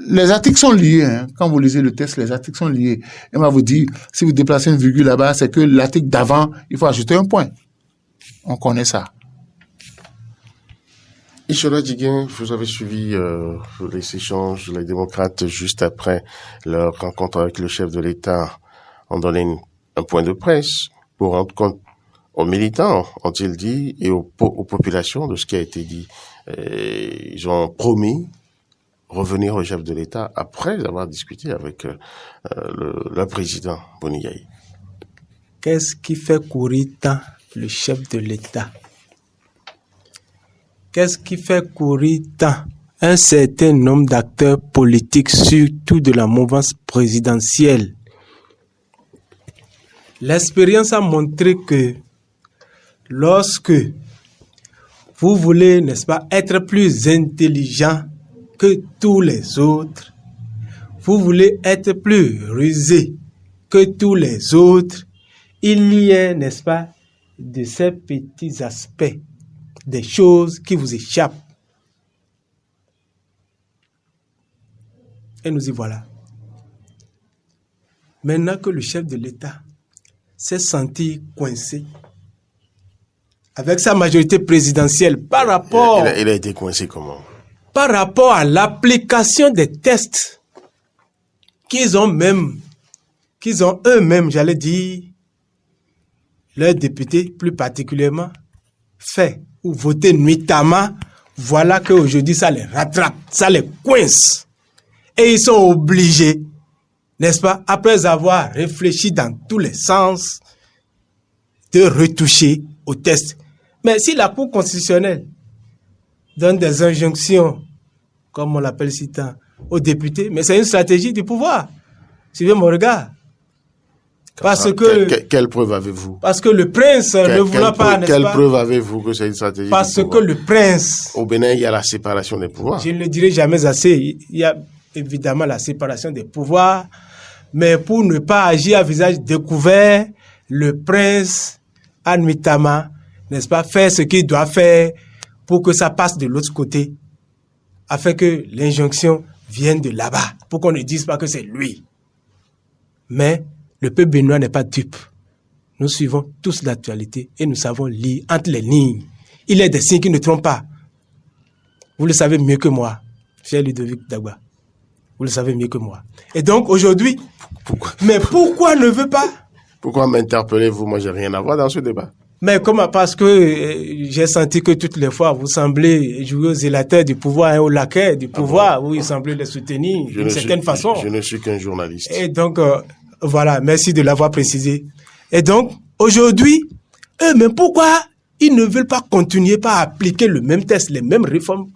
les articles sont liés. Quand vous lisez le texte, les articles sont liés. Et on va vous dire, si vous déplacez une virgule là-bas, c'est que l'article d'avant, il faut ajouter un point. On connaît ça. Ishola Djiguin, vous avez suivi les échanges, les démocrates, juste après leur rencontre avec le chef de l'État, ont donné un point de presse pour rendre compte aux militants, ont-ils dit, et aux populations de ce qui a été dit. Ils ont promis revenir au chef de l'État après avoir discuté avec le président Bonigaï. Qu'est-ce qui fait courir tant le chef de l'État? Qu'est-ce qui fait courir tant un certain nombre d'acteurs politiques, surtout de la mouvance présidentielle? L'expérience a montré que lorsque vous voulez, n'est-ce pas, être plus intelligent que tous les autres, vous voulez être plus rusé que tous les autres, il y a, n'est-ce pas, de ces petits aspects, des choses qui vous échappent. Et nous y voilà. Maintenant que le chef de l'État s'est senti coincé avec sa majorité présidentielle par rapport... Il a été coincé comment? Par rapport à l'application des tests qu'ils ont eux-mêmes, j'allais dire, leurs députés plus particulièrement, fait ou voté nuitamment, voilà qu'aujourd'hui ça les rattrape, ça les coince. Et ils sont obligés, n'est-ce pas, après avoir réfléchi dans tous les sens, de retoucher au test. Mais si la Cour constitutionnelle donne des injonctions, comme on l'appelle si tant, aux députés, mais c'est une stratégie du pouvoir. Suivez mon regard. Parce que... Quelle preuve avez-vous? Parce que le prince ne voulant pas, n'est-ce pas? Quelle preuve avez-vous que c'est une stratégie parce du pouvoir? Que le prince... Au Bénin, il y a la séparation des pouvoirs. Je ne le dirai jamais assez. Il y a évidemment la séparation des pouvoirs, mais pour ne pas agir à visage découvert, le prince a nuitamment, n'est-ce pas, fait ce qu'il doit faire pour que ça passe de l'autre côté, afin que l'injonction vienne de là-bas, pour qu'on ne dise pas que c'est lui. Mais le peuple béninois n'est pas dupe. Nous suivons tous l'actualité et nous savons lire entre les lignes. Il y a des signes qui ne trompent pas. Vous le savez mieux que moi, cher Ludovic Dagba. Vous le savez mieux que moi. Et donc aujourd'hui, pourquoi ne veut pas? Pourquoi m'interpellez-vous? Moi, j'ai rien à voir dans ce débat. Mais comment? Parce que j'ai senti que toutes les fois, vous semblez jouer aux zélateurs du pouvoir, aux laquais du pouvoir, où il semblait les soutenir d'une certaine façon. Je ne suis qu'un journaliste. Et donc, voilà, merci de l'avoir précisé. Et donc, aujourd'hui, eux-mêmes, pourquoi ils ne veulent pas continuer par appliquer le même test, les mêmes réformes,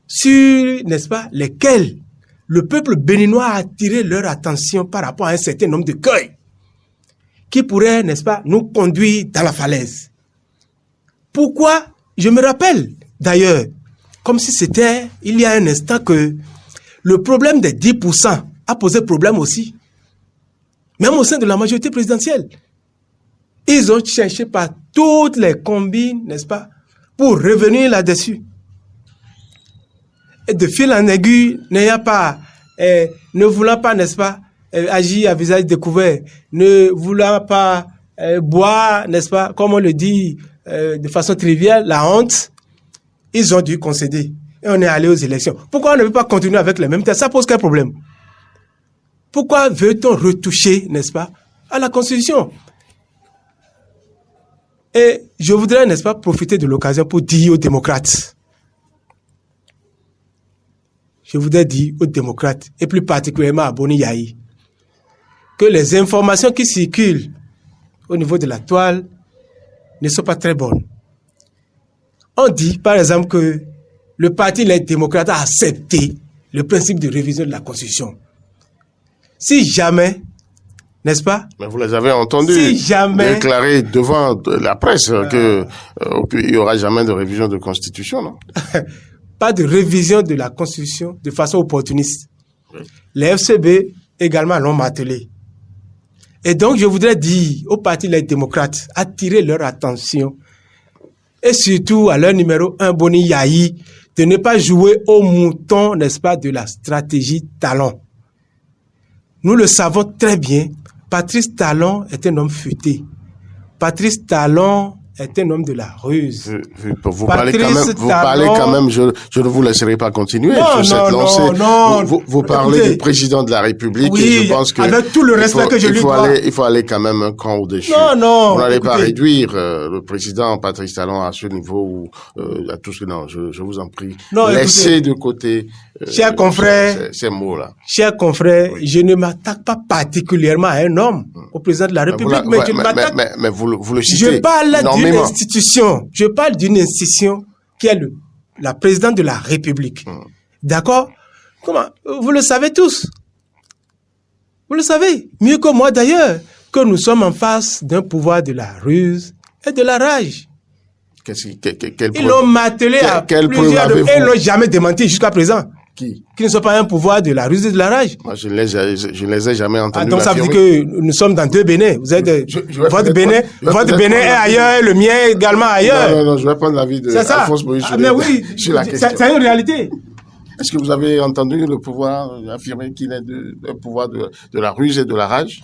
sur, n'est-ce pas, lesquelles le peuple béninois a attiré leur attention par rapport à un certain nombre de cueils qui pourraient, n'est-ce pas, nous conduire dans la falaise. Pourquoi? Je me rappelle, d'ailleurs, comme si c'était, il y a un instant, que le problème des 10% a posé problème aussi. Même au sein de la majorité présidentielle. Ils ont cherché par toutes les combines, n'est-ce pas, pour revenir là-dessus. Et de fil en aiguille, ne voulant pas, n'est-ce pas, agir à visage découvert, ne voulant pas boire, n'est-ce pas, comme on le dit de façon triviale, la honte, ils ont dû concéder. Et on est allé aux élections. Pourquoi on ne veut pas continuer avec les mêmes tests? Ça pose quel problème? Pourquoi veut-on retoucher, n'est-ce pas, à la Constitution? Et je voudrais, n'est-ce pas, profiter de l'occasion pour dire aux démocrates, je voudrais dire aux démocrates, et plus particulièrement à Boni Yahi, que les informations qui circulent au niveau de la toile ne sont pas très bonnes. On dit, par exemple, que le Parti Les Démocrates a accepté le principe de révision de la Constitution. Si jamais, n'est-ce pas? Mais vous les avez entendus déclarer devant la presse qu'il n'y aura jamais de révision de Constitution, non? Pas de révision de la Constitution de façon opportuniste. Oui. Les FCB également l'ont martelé. Et donc, je voudrais dire au Parti Les Démocrates, attirer leur attention et surtout à leur numéro 1, Boni Yahi, de ne pas jouer au mouton, n'est-ce pas, de la stratégie Talon. Nous le savons très bien, Patrice Talon est un homme futé. Patrice Talon est un homme de la ruse. Vous parlez quand même, je ne vous laisserai pas continuer sur cette lancée. Non. Vous parlez du président de la République, oui, et je pense que avec tout le respect que je lui dois. Il faut aller quand même un cran au-dessus. Non. Vous n'allez pas réduire le président Patrice Talon à ce niveau à tout ce que, non, je vous en prie. Non, laissez de côté, chers confrères, ces mots-là. Chers confrères, oui. Je ne m'attaque pas particulièrement à un homme, au président de la République, mais vous le citez. Je parle d'une institution qui est la présidente de la République. D'accord? Comment? Vous le savez tous. Vous le savez, mieux que moi d'ailleurs, que nous sommes en face d'un pouvoir de la ruse et de la rage. Ils l'ont martelé à plusieurs reprises et ils ne l'ont jamais démenti jusqu'à présent. Qui ne sont pas un pouvoir de la ruse et de la rage. Moi, je ne les ai jamais entendus. Donc ça veut dire que nous sommes dans deux Bénins. Vous êtes votre Bénin est ailleurs, le mien également ailleurs. Non, je vais prendre l'avis de Alphonse Moïse sur la question. C'est une réalité. Est-ce que vous avez entendu le pouvoir affirmer qu'il est un pouvoir de la ruse et de la rage?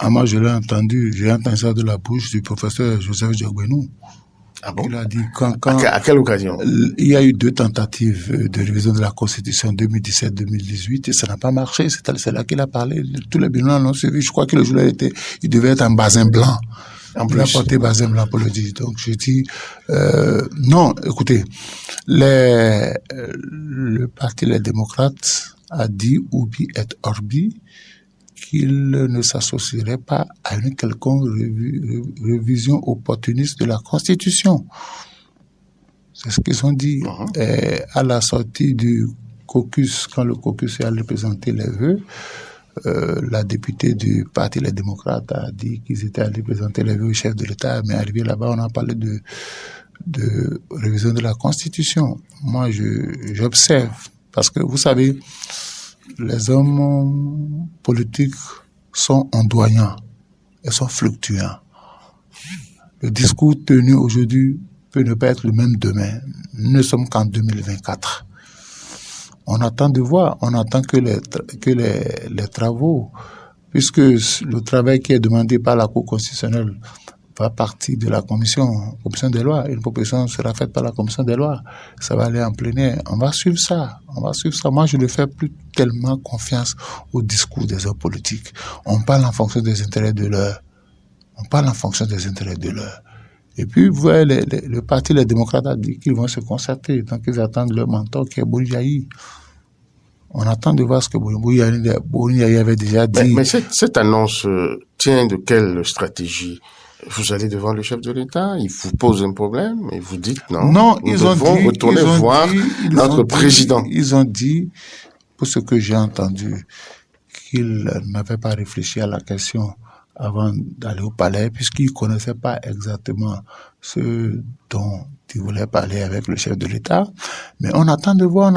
Moi, je l'ai entendu. J'ai entendu ça de la bouche du professeur Joseph Diogbenou. Ah bon? Il a dit à quelle occasion? Il y a eu 2 tentatives de révision de la Constitution 2017-2018 et ça n'a pas marché. C'est là qu'il a parlé. Tous les Béninois l'ont suivi. Je crois que le jour-là, il devait être en basin blanc. Il a porté basin blanc pour le dire. Donc, je dis, non, écoutez, le Parti Les Démocrates a dit Ubi et Orbi qu'il ne s'associerait pas à une quelconque révision opportuniste de la Constitution. C'est ce qu'ils ont dit. Et à la sortie du caucus, quand le caucus est allé présenter les vœux, la députée du Parti Les Démocrates a dit qu'ils étaient allés présenter les vœux au chef de l'État, mais arrivé là-bas, on a parlé de révision de la Constitution. Moi, j'observe, parce que vous savez, les hommes politiques sont ondoyants et sont fluctuants. Le discours tenu aujourd'hui peut ne pas être le même demain. Nous ne sommes qu'en 2024. On attend de voir, on attend que les travaux, puisque le travail qui est demandé par la Cour constitutionnelle va partir de la commission des lois. Une proposition sera faite par la commission des lois. Ça va aller en plénière. On va suivre ça. Moi, je ne fais plus tellement confiance au discours des hommes politiques. On parle en fonction des intérêts de l'heure. Et puis, vous voyez, le Parti Les Démocrates a dit qu'ils vont se concerter. Donc, ils attendent leur mentor qui est Boni Yahi. On attend de voir ce que Boni Yahi avait déjà dit. Mais cette annonce tient de quelle stratégie? Vous allez devant le chef de l'État, il vous pose un problème et vous dites non. Non, ils ont retourner voir notre président. Ils ont dit, pour ce que j'ai entendu, qu'ils n'avaient pas réfléchi à la question avant d'aller au palais, puisqu'ils ne connaissaient pas exactement ce dont ils voulaient parler avec le chef de l'État. Mais on attend de voir,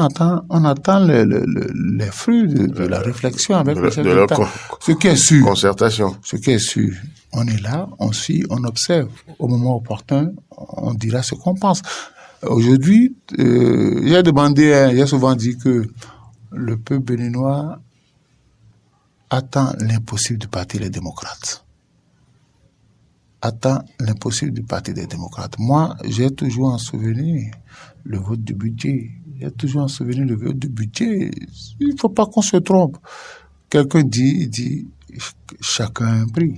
on attend les fruits de la réflexion avec le chef de l'État. Ce qui est sûr. Concertation. Ce qui est sûr. On est là, on suit, on observe. Au moment opportun, on dira ce qu'on pense. Aujourd'hui, j'ai souvent dit que le peuple béninois attend l'impossible du Parti Les Démocrates. Moi, j'ai toujours en souvenir le vote du budget. Il ne faut pas qu'on se trompe. Quelqu'un dit, chacun a un prix.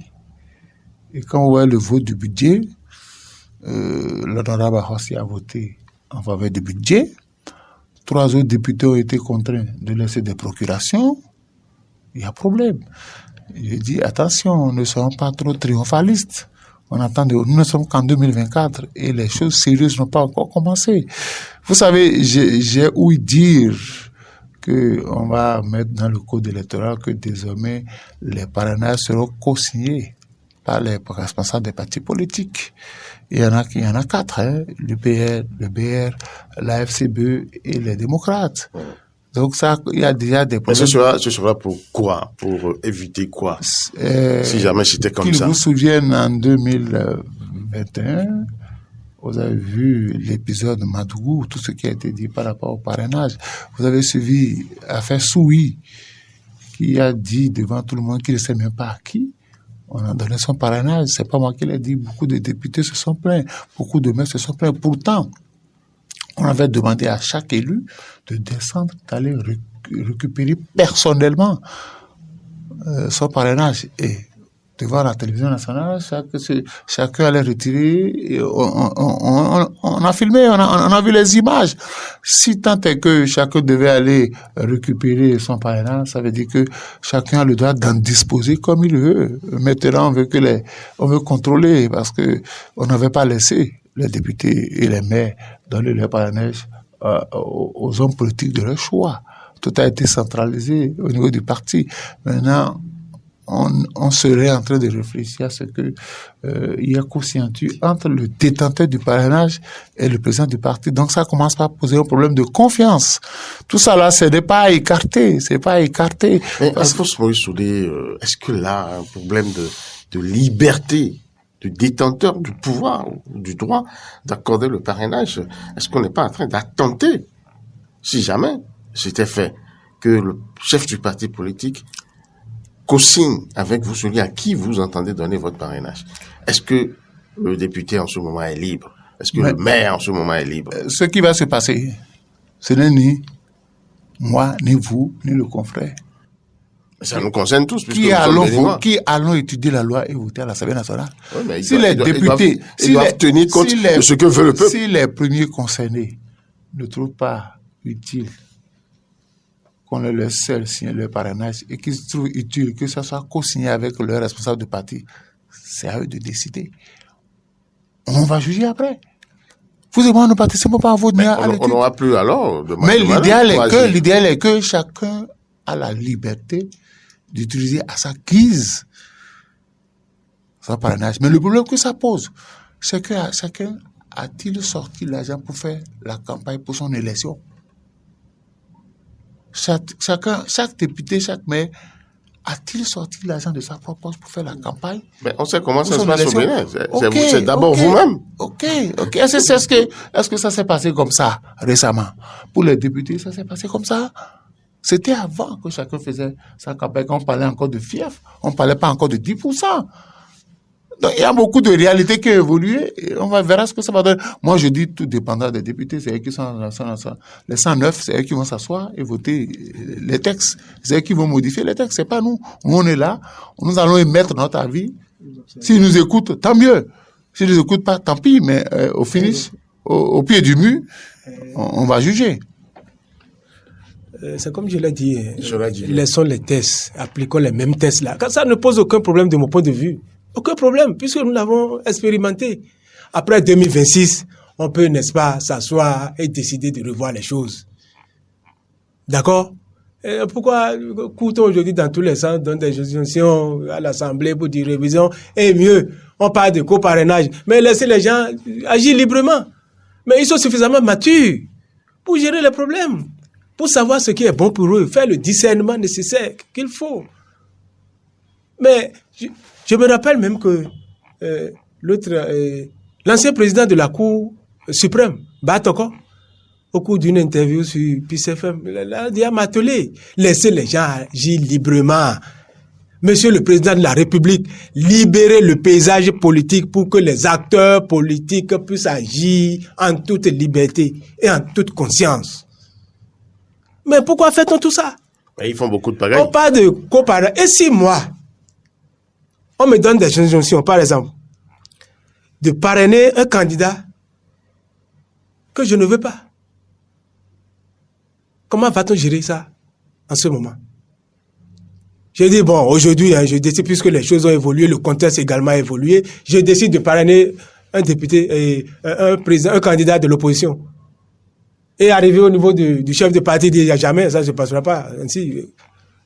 Et quand on voit le vote du budget, l'honorable Ahossi a voté en faveur du budget. 3 autres députés ont été contraints de laisser des procurations, il y a problème. Je dis, attention, ne soyons pas trop triomphalistes. Nous ne sommes qu'en 2024 et les choses sérieuses n'ont pas encore commencé. Vous savez, j'ai ouï dire qu'on va mettre dans le code électoral que désormais les parrainages seront co-signés par les responsables des partis politiques. Il y en a 4, hein, l'UPR, le BR, la FCBE et les démocrates. Donc ça, il y a déjà des problèmes. Mais ce sera pour quoi? Pour éviter quoi? Si jamais c'était comme ça. Qu'ils vous souviennent, en 2021, vous avez vu l'épisode Madougou, tout ce qui a été dit par rapport au parrainage. Vous avez suivi l'affaire Soui, qui a dit devant tout le monde qu'il ne sait même pas à qui on a donné son parrainage. C'est pas moi qui l'ai dit. Beaucoup de députés se sont plaints. Beaucoup de maires se sont plaints. Pourtant, on avait demandé à chaque élu de descendre, d'aller récupérer personnellement son parrainage. Et devant la télévision nationale, chacun allait retirer. Et on a filmé, on a vu les images. Si tant est que chacun devait aller récupérer son parrainage, ça veut dire que chacun a le droit d'en disposer comme il veut. Maintenant, on veut contrôler parce que on n'avait pas laissé les députés et les maires donner leur parrainage aux hommes politiques de leur choix. Tout a été centralisé au niveau du parti. Maintenant, on serait en train de réfléchir à ce que il y a co-signature entre le détenteur du parrainage et le président du parti. Donc ça commence par poser un problème de confiance. Tout ça là, ce n'est pas écarté, Mais Alphonse Maurice Soulé, est-ce que là, un problème de liberté du détenteur du pouvoir, du droit d'accorder le parrainage, est-ce qu'on n'est pas en train d'attenter, si jamais c'était fait, que le chef du parti politique co-signe avec vous celui à qui vous entendez donner votre parrainage? Est-ce que le député en ce moment est libre? Est-ce que le maire en ce moment est libre? Ce qui va se passer, ce n'est ni moi, ni vous, ni le confrère. Ça nous concerne tous. Qui allons étudier la loi et voter à l'Assemblée nationale? Ouais, si les députés doivent tenir compte de ce que veut le peuple. Si les premiers concernés ne trouvent pas utile qu'on leur laisse seul signer leur parrainage et qu'ils trouvent utile que ça soit co-signé avec leur responsable de parti, c'est à eux de décider. On va juger après. Vous et moi, ne participons pas à votre on n'aura plus alors de Mais l'idéal est que chacun a la liberté d'utiliser à sa guise son parrainage. Mais le problème que ça pose, c'est que chacun a-t-il sorti l'argent pour faire la campagne pour son élection? Chaque député, chaque maire, a-t-il sorti l'argent de sa propre poche pour faire la campagne? Mais on sait comment ça se passe au Bénin. C'est d'abord vous-même. Ok. Est-ce que ça s'est passé comme ça récemment? Pour les députés, ça s'est passé comme ça? C'était avant que chacun faisait sa campagne. On parlait encore de fief. On ne parlait pas encore de 10%. Donc, il y a beaucoup de réalités qui ont évolué et on verra ce que ça va donner. Moi, je dis tout dépendant des députés. C'est eux qui sont les 109, c'est eux qui vont s'asseoir et voter les textes. C'est eux qui vont modifier les textes. C'est pas nous. Nous, on est là. Nous allons émettre notre avis. S'ils nous écoutent, tant mieux. S'ils nous écoutent pas, tant pis. Mais au finish, au pied du mur, on va juger. C'est comme je l'ai dit. Laissons les tests. Appliquons les mêmes tests là. Ça ne pose aucun problème de mon point de vue. Aucun problème, puisque nous l'avons expérimenté. Après 2026, on peut, n'est-ce pas, s'asseoir et décider de revoir les choses. D'accord? Pourquoi coûte-t-on aujourd'hui dans tous les sens, dans des résolutions à l'Assemblée pour dire révision? Et mieux, on parle de coparrainage. Mais laissez les gens agir librement. Mais ils sont suffisamment matures pour gérer les problèmes, pour savoir ce qui est bon pour eux, faire le discernement nécessaire qu'il faut. Mais je me rappelle même que l'ancien président de la Cour suprême, Batoko, au cours d'une interview sur PCFM, il a dit à Matelé, laissez les gens agir librement. Monsieur le président de la République, libérez le paysage politique pour que les acteurs politiques puissent agir en toute liberté et en toute conscience. Mais pourquoi fait-on tout ça? Ils font beaucoup de pagaille. On parle de coparrainage. Et si moi, on me donne des injonctions, par exemple, de parrainer un candidat que je ne veux pas. Comment va-t-on gérer ça en ce moment? J'ai dit, bon, aujourd'hui, je décide, puisque les choses ont évolué, le contexte a également évolué, je décide de parrainer un député et un président, un candidat de l'opposition. Et arrivé au niveau du chef de parti, il dit, il n'y a jamais, ça ne se passera pas. Ainsi,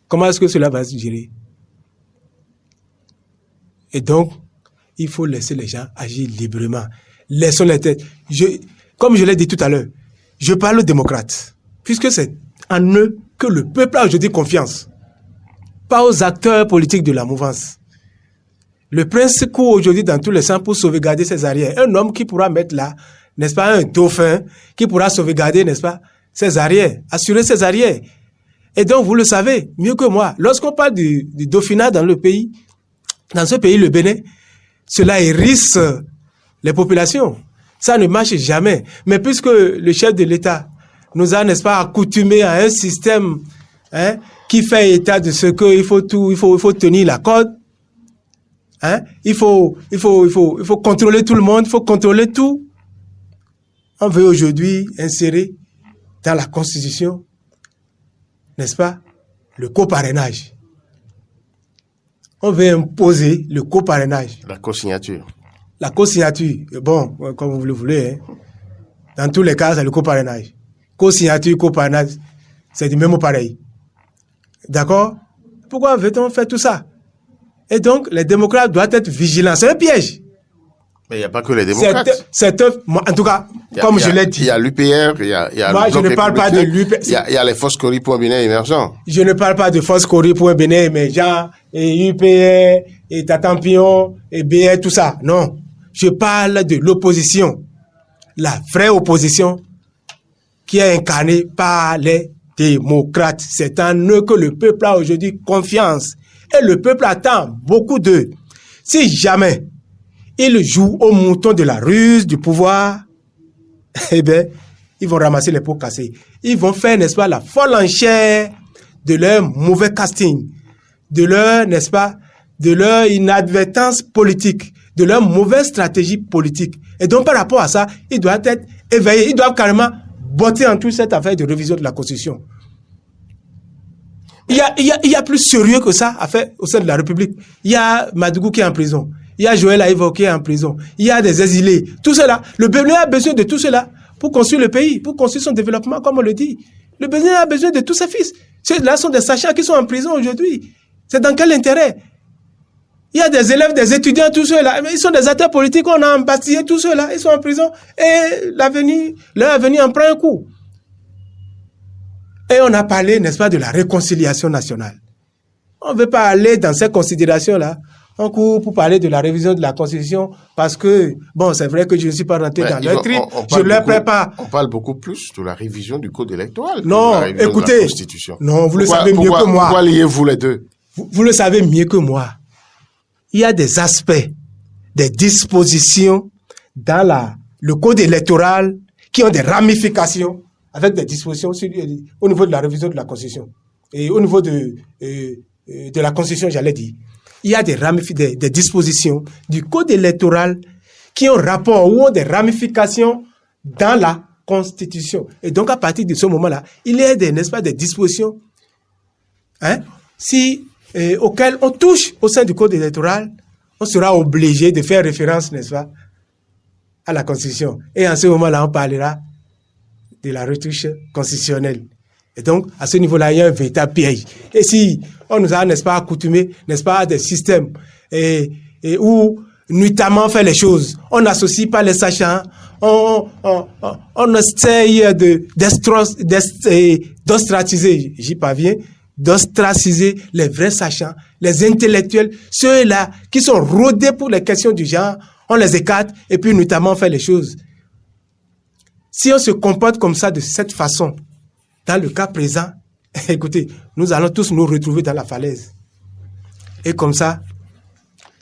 comment est-ce que cela va se gérer? Et donc, il faut laisser les gens agir librement. Laissons les têtes. Comme je l'ai dit tout à l'heure, je parle aux démocrates, puisque c'est en eux que le peuple a aujourd'hui confiance. Pas aux acteurs politiques de la mouvance. Le prince court aujourd'hui dans tous les sens pour sauvegarder ses arrières. Un homme qui pourra mettre là, n'est-ce pas, un dauphin, qui pourra sauvegarder, n'est-ce pas, ses arrières, assurer ses arrières. Et donc, vous le savez mieux que moi, lorsqu'on parle du dauphinat dans le pays, dans ce pays, le Bénin, cela hérisse les populations. Ça ne marche jamais. Mais puisque le chef de l'État nous a, n'est-ce pas, accoutumés à un système, qui fait état de ce qu'il faut il faut tenir la corde, il faut contrôler tout le monde, il faut contrôler tout. On veut aujourd'hui insérer dans la Constitution, n'est-ce pas, le coparrainage. On veut imposer le coparrainage. La co-signature. La co-signature, bon, comme vous le voulez, dans tous les cas, c'est le coparrainage. Co-signature, coparrainage, c'est du même mot pareil. D'accord? Pourquoi veut-on faire tout ça? Et donc, les démocrates doivent être vigilants. C'est un piège. Mais il n'y a pas que les démocrates. En tout cas, comme je l'ai dit. Il y a l'UPR, il y a moi, je ne parle pas de l'UPR. Il y a les forces Cori pour un Bénin émergent. Je ne parle pas de forces Cori pour un Bénin émergent, et UPR, et Tatampion, et BR, tout ça. Non. Je parle de l'opposition. La vraie opposition qui est incarnée par les démocrates. C'est en eux que le peuple a aujourd'hui confiance. Et le peuple attend beaucoup d'eux. Si jamais ils jouent au mouton de la ruse, du pouvoir, eh bien, ils vont ramasser les pots cassés. Ils vont faire, n'est-ce pas, la folle enchère de leur mauvais casting, de leur, n'est-ce pas, de leur inadvertance politique, de leur mauvaise stratégie politique. Et donc, par rapport à ça, ils doivent être éveillés, ils doivent carrément botter en toute cette affaire de révision de la Constitution. Il y a plus sérieux que ça à faire au sein de la République. Il y a Madougou qui est en prison. Il y a Joël Aïvo qui est en prison. Il y a des exilés. Tout cela. Le Bénin a besoin de tout cela pour construire le pays, pour construire son développement, comme on le dit. Le Bénin a besoin de tous ses fils. Ceux-là sont des sachants qui sont en prison aujourd'hui. C'est dans quel intérêt? Il y a des élèves, des étudiants, tous ceux-là. Ils sont des acteurs politiques, on a embastillé tous ceux-là. Ils sont en prison et leur avenir en prend un coup. Et on a parlé, n'est-ce pas, de la réconciliation nationale. On ne veut pas aller dans ces considérations-là. On court pour parler de la révision de la Constitution parce que, bon, c'est vrai que je ne suis pas rentré dans leur trip. Je ne leur prépare. On parle beaucoup plus de la révision du Code électoral. Non, écoutez. De la Constitution. Non, vous le savez mieux que moi. Pourquoi liez-vous les deux? Vous le savez mieux que moi. Il y a des aspects, des dispositions dans le Code électoral qui ont des ramifications avec des dispositions au niveau de la révision de la Constitution. Et au niveau de la Constitution, j'allais dire. Il y a des dispositions du Code électoral qui ont rapport ou ont des ramifications dans la Constitution. Et donc, à partir de ce moment-là, il y a n'est-ce pas, des dispositions auxquelles on touche au sein du Code électoral, on sera obligé de faire référence, n'est-ce pas, à la Constitution. Et en ce moment-là, on parlera de la retouche constitutionnelle. Et donc, à ce niveau-là, il y a un véritable piège. Et si on nous a, n'est-ce pas, accoutumés, n'est-ce pas, à des systèmes où nuitamment on fait les choses, on n'associe pas les sachants, on essaye d'ostratiser, j'y parviens, d'ostraciser les vrais sachants, les intellectuels, ceux-là qui sont rodés pour les questions du genre, on les écarte et puis nuitamment on fait les choses. Si on se comporte comme ça, de cette façon, dans le cas présent, écoutez, nous allons tous nous retrouver dans la falaise. Et comme ça,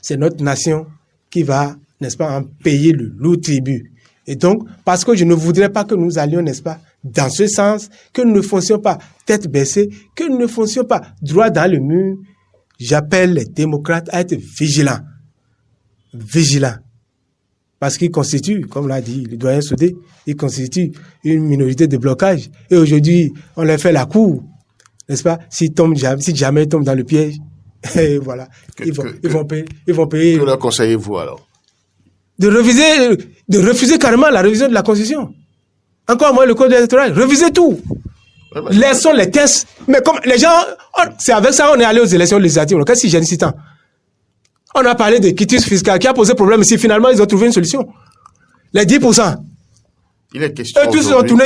c'est notre nation qui va, n'est-ce pas, en payer le lourd tribut. Et donc, parce que je ne voudrais pas que nous allions, n'est-ce pas, dans ce sens, que nous ne foncions pas tête baissée, que nous ne foncions pas droit dans le mur, j'appelle les démocrates à être vigilants. Vigilants. parce qu'il constitue, comme l'a dit le doyen Soudé, il constitue une minorité de blocage. Et aujourd'hui, on leur fait la cour, n'est-ce pas? Si jamais ils tombent dans le piège, et voilà, ils vont payer. Que leur conseillez-vous alors? De refuser carrément la révision de la Constitution. Encore moins le code électoral. Reviser tout. Laissons les tests. Mais comme les gens, c'est avec ça qu'on est allé aux élections législatives. Qu'est-ce que j'ai dit tant? On a parlé de quitus fiscal qui a posé problème ici. Finalement, ils ont trouvé une solution. Les 10%. Il est question eux tous ont tourné.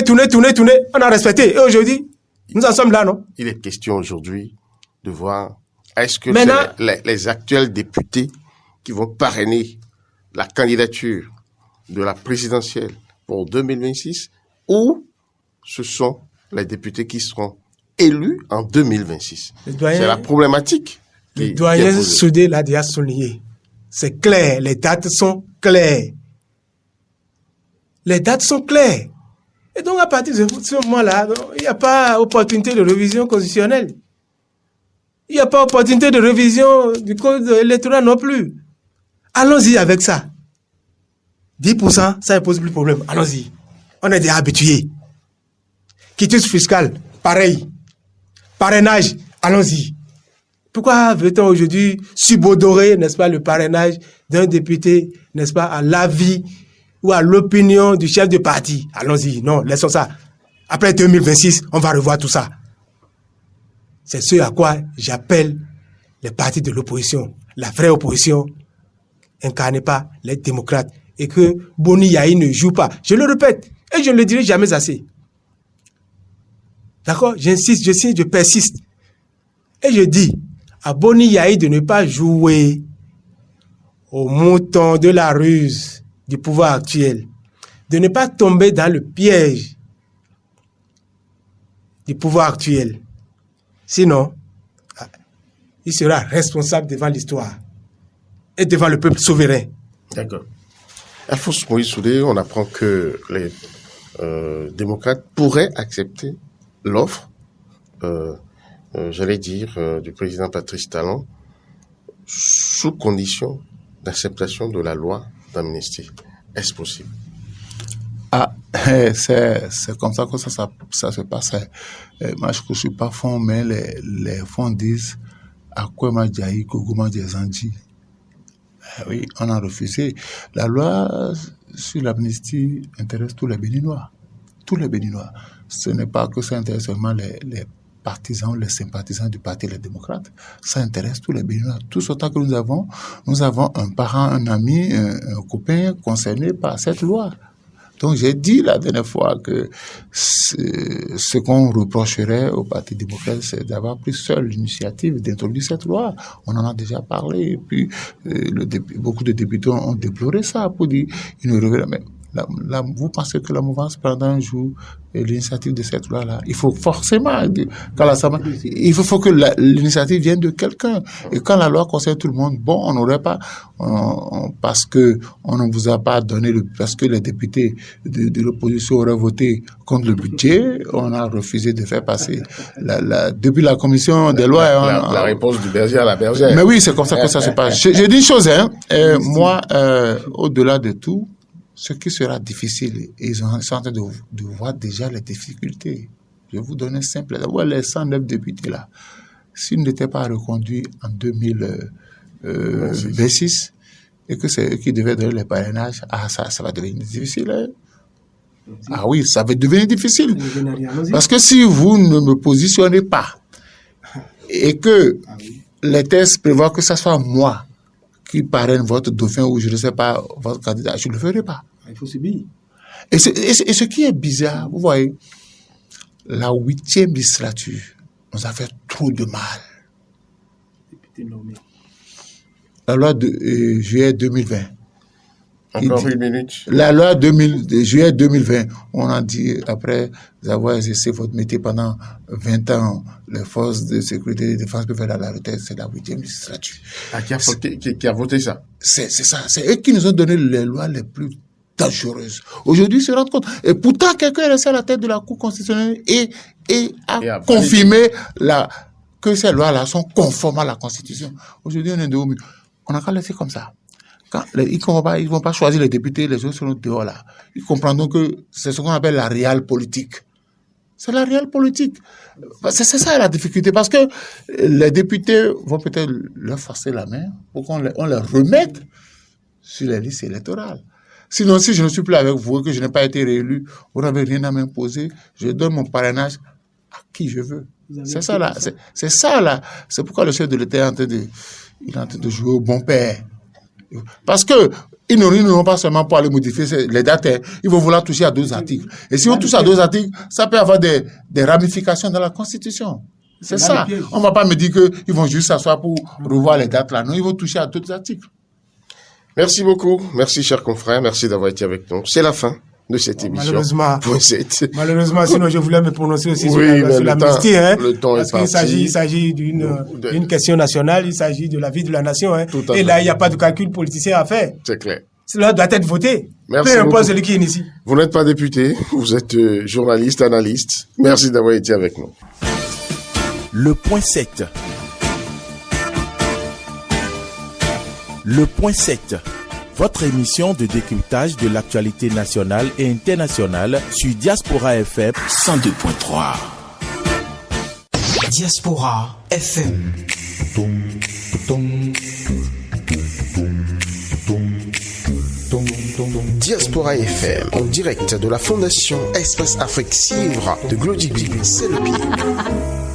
On a respecté. Et aujourd'hui, nous en sommes là, non? Il est question aujourd'hui de voir est-ce que c'est les actuels députés qui vont parrainer la candidature de la présidentielle pour 2026 ou ce sont les députés qui seront élus en 2026. C'est la problématique. Le doyen Soudé l'a déjà souligné. C'est clair, les dates sont claires. Les dates sont claires. Et donc, à partir de ce moment-là, il n'y a pas opportunité de révision constitutionnelle. Il n'y a pas opportunité de révision du code électoral non plus. Allons-y avec ça. 10%, ça ne pose plus de problème. Allons-y. On est déjà habitués. Quitus fiscal, pareil. Parrainage, allons-y. Pourquoi veut-on aujourd'hui subodorer, n'est-ce pas, le parrainage d'un député, n'est-ce pas, à l'avis ou à l'opinion du chef de parti? Allons-y. Non, laissons ça. Après 2026, on va revoir tout ça. C'est ce à quoi j'appelle les partis de l'opposition. La vraie opposition incarnée par les démocrates. Et que Boni Yahi ne joue pas. Je le répète, et je ne le dirai jamais assez. D'accord? J'insiste, je persiste. Et je dis à Boni Yahi de ne pas jouer au mouton de la ruse du pouvoir actuel. De ne pas tomber dans le piège du pouvoir actuel. Sinon, il sera responsable devant l'histoire et devant le peuple souverain. D'accord. Alphonse Moïse Soudé, on apprend que les démocrates pourraient accepter l'offre, du président Patrice Talon, sous condition d'acceptation de la loi d'amnistie. Est-ce possible? C'est comme ça que ça se passe. Moi, je ne suis pas fond, mais les fonds disent à quoi m'a dit Koguma Djezandi. Oui, on a refusé. La loi sur l'amnistie intéresse tous les Béninois. Tous les Béninois. Ce n'est pas que ça intéresse seulement les partisans, les sympathisants du Parti Les Démocrates. Ça intéresse tous les Béninois. Tous autant que nous avons un parent, un ami, un copain concerné par cette loi. Donc j'ai dit la dernière fois que ce qu'on reprocherait au Parti démocrate, c'est d'avoir pris seul l'initiative d'introduire cette loi. On en a déjà parlé, et puis beaucoup de députés ont déploré ça pour dire une revue. Mais vous pensez que la mouvance prendra un jour l'initiative de cette loi-là? Il faut forcément, il faut que l'initiative vienne de quelqu'un. Et quand la loi concerne tout le monde, bon, on n'aurait pas, parce que on ne vous a pas donné parce que les députés de l'opposition auraient voté contre le budget, on a refusé de faire passer depuis la commission des lois. La réponse du berger à la bergère. Mais oui, c'est comme ça que ça se passe. J'ai dit une chose, moi, au-delà de tout, ce qui sera difficile, ils sont en train de voir déjà les difficultés. Je vais vous donner un simple. D'abord, les 109 députés là, s'ils n'étaient pas reconduits en 2026, et que c'est eux qui devaient donner les parrainages, ça va devenir difficile. Hein? Ah oui, ça va devenir difficile. Parce que si vous ne me positionnez pas, et que les tests prévoient que ça soit moi qui parraine votre dauphin ou je ne sais pas, votre candidat, je ne le ferai pas. Il faut subir. Et ce qui est bizarre, vous voyez, la 8e législature nous a fait trop de mal. La loi de juillet 2020. Encore une minute. La loi de juillet 2020, on a dit, après avoir exercé votre métier pendant 20 ans, les forces de sécurité et de défense peuvent aller à la retraite, c'est la 8e législature. Qui a voté ça? C'est ça. C'est eux qui nous ont donné les lois les plus dangereuses. Aujourd'hui, ils se rendent compte. Et pourtant, quelqu'un est resté à la tête de la Cour constitutionnelle et a confirmé que ces lois-là sont conformes à la Constitution. Aujourd'hui, on est de haut. On n'a qu'à laisser comme ça. Ils vont pas choisir les députés, les autres seront dehors là. Ils comprendront que c'est ce qu'on appelle la réelle politique. C'est la réelle politique. C'est ça la difficulté, parce que les députés vont peut-être leur forcer la main pour qu'on les remette sur les listes électorales. Sinon, si je ne suis plus avec vous et que je n'ai pas été réélu, vous n'avez rien à m'imposer, je donne mon parrainage à qui je veux. C'est ça là. C'est ça là. C'est pourquoi le chef de l'État est en train de jouer au bon père. Parce que ils n'auront pas seulement pour aller modifier les dates, ils vont vouloir toucher à 2 articles. Et si on touche à 2 articles, ça peut avoir des ramifications dans la Constitution. C'est ça. On ne va pas me dire qu'ils vont juste s'asseoir pour revoir les dates là. Non, ils vont toucher à d'autres articles. Merci beaucoup. Merci, chers confrères. Merci d'avoir été avec nous. C'est la fin de cette émission. Malheureusement, sinon je voulais me prononcer aussi sur l'amnistie. Le temps est parti. Il s'agit d'une question nationale, il s'agit de la vie de la nation. Et là, il n'y a pas de calcul politicien à faire. C'est clair. Cela doit être voté. Merci peu importe celui qui est ici. Vous n'êtes pas député, vous êtes journaliste, analyste. Merci d'avoir été avec nous. Le point 7. Le point 7. Votre émission de décryptage de l'actualité nationale et internationale sur Diaspora FM 102.3. Diaspora FM. Diaspora FM, en direct de la Fondation Espace Afrique Civre de Glody, c'est le pied.